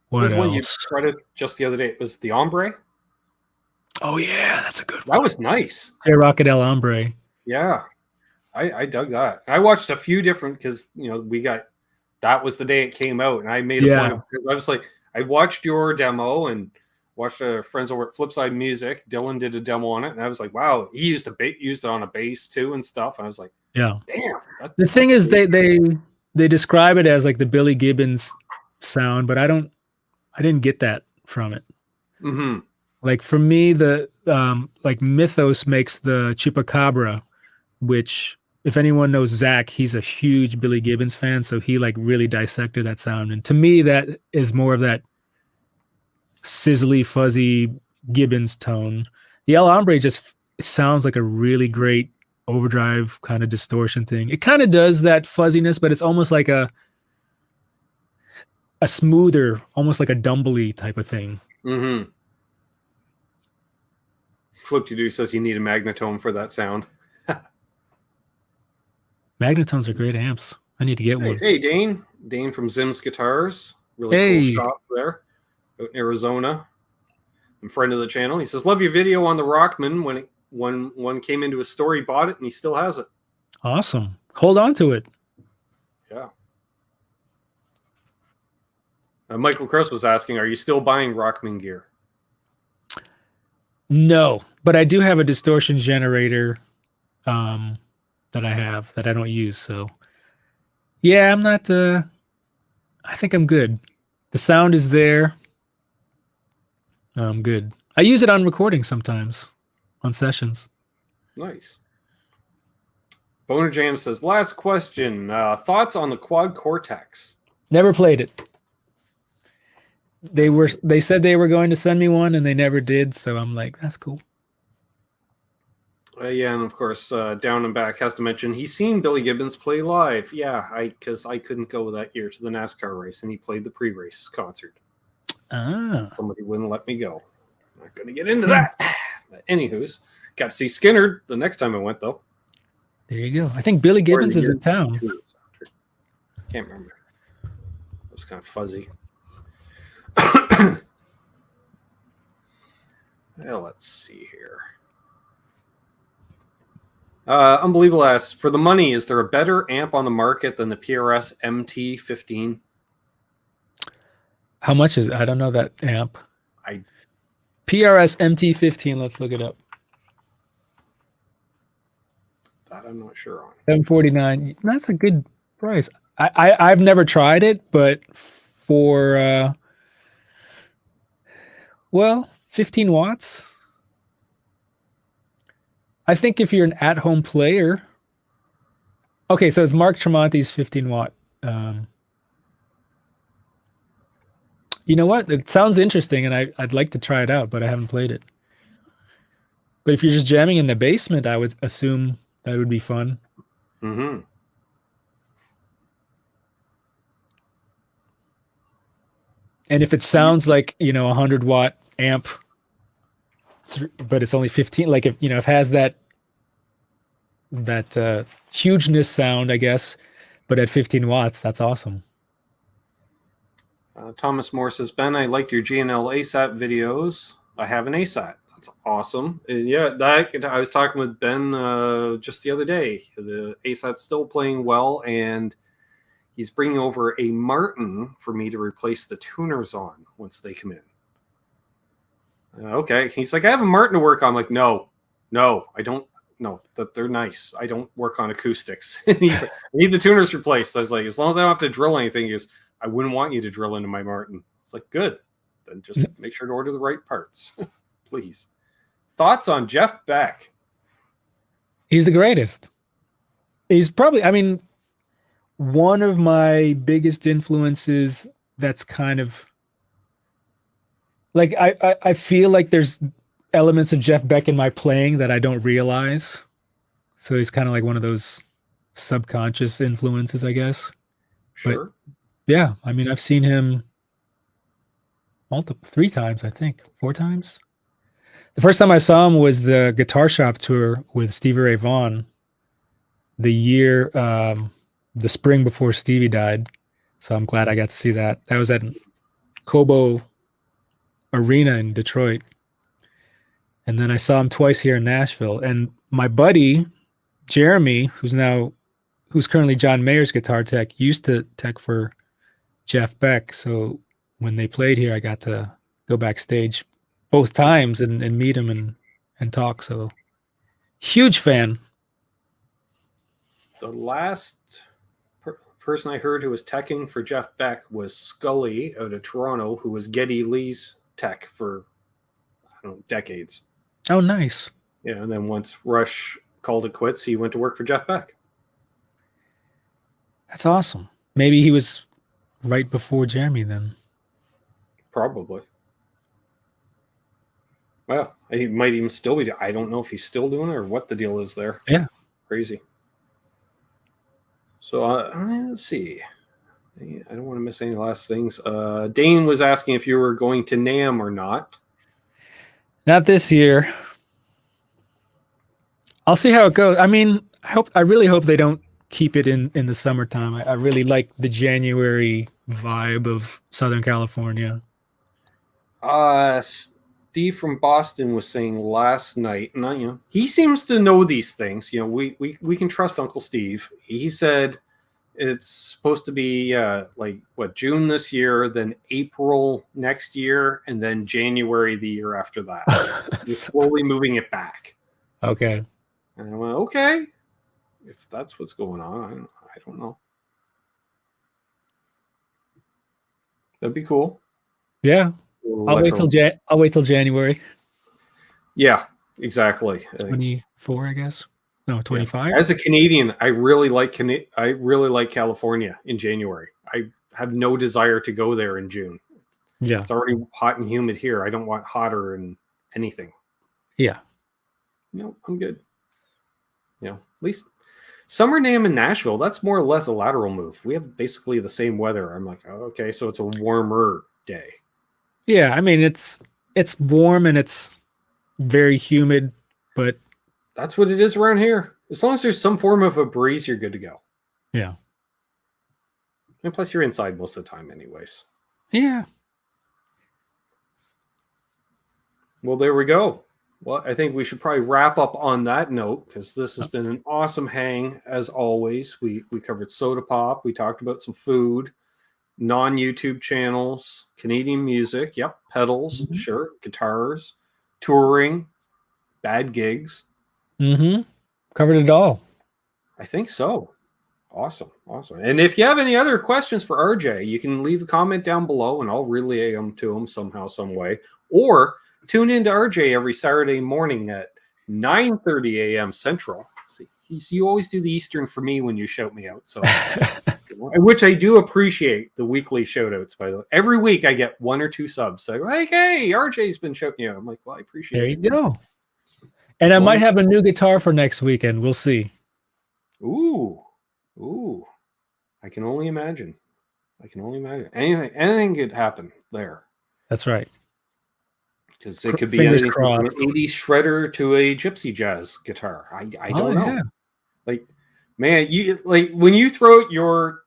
What else? You started just the other day. It was the Ombre. Oh yeah, that's a good one. That was nice. J Rocket El Ombre. Yeah, I dug that. I watched a few different because that was the day it came out, and I made a point of, because I was like, I watched your demo and watched friends over at Flipside Music. Dylan did a demo on it, and I was like, wow, he used it on a bass too and stuff. And I was like, yeah, damn. The thing is, they describe it as like the Billy Gibbons sound, but I didn't get that from it. Mm-hmm. Like for me, the like Mythos makes the Chupacabra, which if anyone knows Zach, he's a huge Billy Gibbons fan, so he like really dissected that sound. And to me, that is more of that sizzly, fuzzy Gibbons tone. The El Hombre just sounds like a really great overdrive kind of distortion thing. It kind of does that fuzziness, but it's almost like a smoother, almost like a Dumbly type of thing. Mm-hmm. Flip-to-Do says you need a Magnetone for that sound. Magnetones are great amps. I need to get one. Hey, Dane. Dane from Zim's Guitars. Really cool shop there out in Arizona. And friend of the channel. He says, love your video on the Rockman. When one came into his store, he bought it, and he still has it. Awesome. Hold on to it. Yeah. Michael Chris was asking, are you still buying Rockman gear? No, but I do have a distortion generator that I have that I don't use. So yeah, I'm not, I think I'm good. The sound is there. I'm good. I use it on recording sometimes on sessions. Nice. Boner James says, last question. Thoughts on the Quad Cortex? Never played it. They said they were going to send me one, and they never did. So I'm like, that's cool. Yeah, and of course, Down and Back has to mention he's seen Billy Gibbons play live. Yeah, because I couldn't go that year to the NASCAR race, and he played the pre-race concert. Somebody wouldn't let me go. Not going to get into that. But anywho's, got to see Skinner the next time I went, though. There you go. I think Billy Gibbons is in town. Can't remember. It was kind of fuzzy. Well, let's see here. Unbelievable asks, for the money, is there a better amp on the market than the PRS MT15? How much is it? I don't know that amp. I PRS MT15. Let's look it up. That I'm not sure on. $749. That's a good price. I've never tried it, but for 15 watts. I think if you're an at-home player. Okay, so it's Mark Tremonti's 15 watt. You know what? It sounds interesting, and I'd like to try it out, but I haven't played it. But if you're just jamming in the basement, I would assume that would be fun. Mm-hmm. And if it sounds like, a 100 watt amp, but it's only 15, like if it has that hugeness sound, I guess, but at 15 watts, that's awesome. Thomas Moore says, Ben, I liked your GNL ASAT videos. I have an ASAT. That's awesome. Yeah, I was talking with Ben just the other day. The ASAT's still playing well, and he's bringing over a Martin for me to replace the tuners on once they come in. Okay. He's like, I have a Martin to work on. I'm like, no, I don't. No, that they're nice. I don't work on acoustics. And he's like, I need the tuners replaced. I was like, as long as I don't have to drill anything, he goes, I wouldn't want you to drill into my Martin. It's like, good. Then just make sure to order the right parts, please. Thoughts on Jeff Beck? He's the greatest. He's probably, one of my biggest influences. That's kind of like, I feel like there's elements of Jeff Beck in my playing that I don't realize. So he's kind of like one of those subconscious influences, I guess. Sure. But yeah, I've seen him 3 times, I think, 4 times. The first time I saw him was the Guitar Shop tour with Stevie Ray Vaughan, the year, the spring before Stevie died. So I'm glad I got to see that. That was at Cobo Arena in Detroit. And then I saw him twice here in Nashville. And my buddy, Jeremy, who's currently John Mayer's guitar tech, used to tech for Jeff Beck. So when they played here, I got to go backstage both times and meet him and talk. So huge fan. The last person I heard who was teching for Jeff Beck was Scully out of Toronto, who was Geddy Lee's tech for, decades. Oh, nice. Yeah, and then once Rush called it quits, he went to work for Jeff Beck. That's awesome. Maybe he was right before Jeremy then. Probably. Well, he might even still be. I don't know if he's still doing it or what the deal is there. Yeah. Crazy. So let's see. I don't want to miss any last things. Dane was asking if you were going to NAMM or not. Not this year. I'll see how it goes. I really hope they don't keep it in the summertime. I really like the January vibe of Southern California. Steve from Boston was saying last night, and he seems to know these things. We can trust Uncle Steve. He said it's supposed to be June this year, then April next year, and then January the year after that. You're slowly moving it back. Okay. And I went, okay, if that's what's going on, I don't know. That'd be cool. Yeah. I'll wait till January. Yeah. Exactly. 24, I guess. No, 25. As a Canadian, I really like California in January. I have no desire to go there in June. Yeah. It's already hot and humid here. I don't want hotter and anything. Yeah. No, I'm good. At least summer NAMM in Nashville, that's more or less a lateral move. We have basically the same weather. I'm like, oh, okay, so it's a warmer day. Yeah, I mean it's warm and it's very humid, but that's what it is around here. As long as there's some form of a breeze, you're good to go. Yeah. And plus you're inside most of the time anyways. Yeah. Well, there we go. Well, I think we should probably wrap up on that note because this has been an awesome hang as always. We covered soda pop. We talked about some food, non-YouTube channels, Canadian music. Yep. Pedals. Mm-hmm. Sure. Guitars, touring, bad gigs. Mm-hmm. Covered it all. I think so. Awesome. And if you have any other questions for RJ, you can leave a comment down below and I'll relay them to him somehow, some way. Or tune in to RJ every Saturday morning at 9:30 a.m. Central. See, you always do the Eastern for me when you shout me out. So, which I do appreciate the weekly shout outs, by the way. Every week I get 1 or 2 subs. Like, hey, RJ's been shouting you out. I'm like, well, I appreciate it. There you go. And I might have a new guitar for next weekend. We'll see. Ooh. I can only imagine. Anything could happen there. That's right. Because it could be anything from an 80s shredder to a gypsy jazz guitar. I don't know. Yeah. Like, man, when you throw out your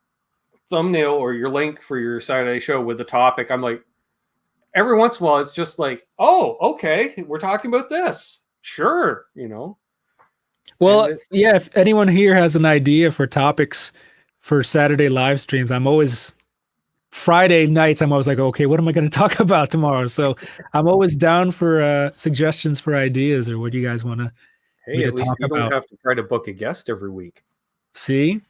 thumbnail or your link for your Saturday show with the topic, I'm like, every once in a while, it's just like, oh, okay, we're talking about this. Sure, Well, yeah, if anyone here has an idea for topics for Saturday live streams, Friday nights, I'm always like, okay, what am I going to talk about tomorrow? So I'm always down for suggestions for ideas or what do you guys want to Hey, at least you don't have to try to book a guest every week. See?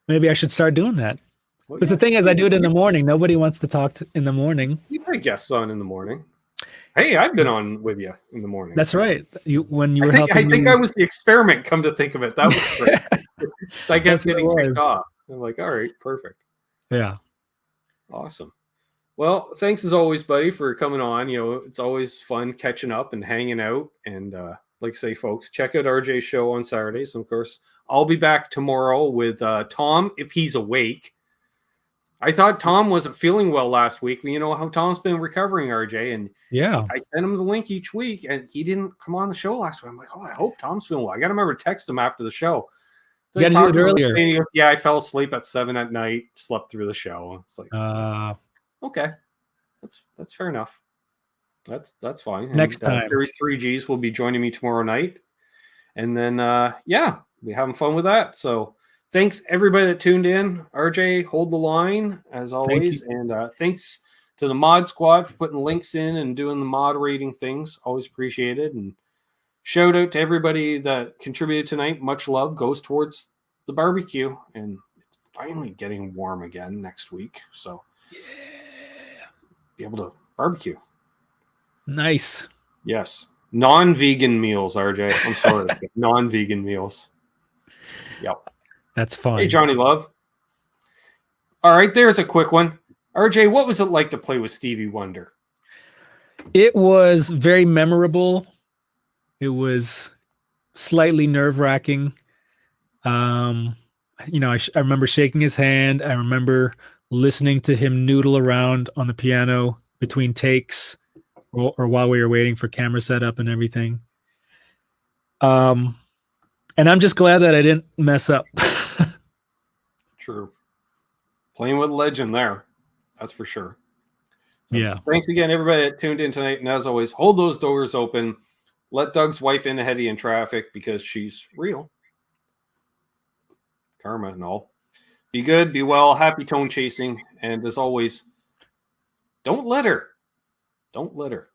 Maybe I should start doing that. Well, but the thing is, I do it in the morning. Nobody wants to talk in the morning. You put guests on in the morning. Hey, I've been on with you in the morning. That's right. I think I was the experiment, come to think of it. That was great. So I guess getting kicked off. I'm like, all right, perfect. Yeah. Awesome. Well, thanks as always, buddy, for coming on. It's always fun catching up and hanging out. And like I say, folks, check out RJ's show on Saturdays. And of course, I'll be back tomorrow with Tom, if he's awake. I thought Tom wasn't feeling well last week. You know how Tom's been recovering, RJ. And yeah, I sent him the link each week, and he didn't come on the show last week. I'm like, oh, I hope Tom's feeling well. I got to remember to text him after the show. You got to do it earlier. He goes, yeah, I fell asleep at 7 at night, slept through the show. It's like, okay, that's fair enough. That's fine. Next time, Series 3Gs will be joining me tomorrow night, and then we're having fun with that. So thanks everybody that tuned in. RJ, hold the line as always, and thanks to the mod squad for putting links in and doing the moderating things. Always appreciated. And shout out to everybody that contributed tonight. Much love goes towards the barbecue. And it's finally getting warm again next week. So be able to barbecue. Nice. Yes. Non-vegan meals, RJ. I'm sorry. Non-vegan meals. Yep. That's fine. Hey, Johnny Love. All right, there's a quick one. RJ, what was it like to play with Stevie Wonder? It was very memorable. It was slightly nerve-wracking. I remember shaking his hand. I remember listening to him noodle around on the piano between takes or while we were waiting for camera setup and everything. And I'm just glad that I didn't mess up. True. Playing with a legend there. That's for sure. So yeah. Thanks again, everybody that tuned in tonight. And as always, hold those doors open. Let Doug's wife in ahead of you in traffic because she's real. Karma and all. Be good, be well, happy tone chasing. And as always, don't let her. Don't let her.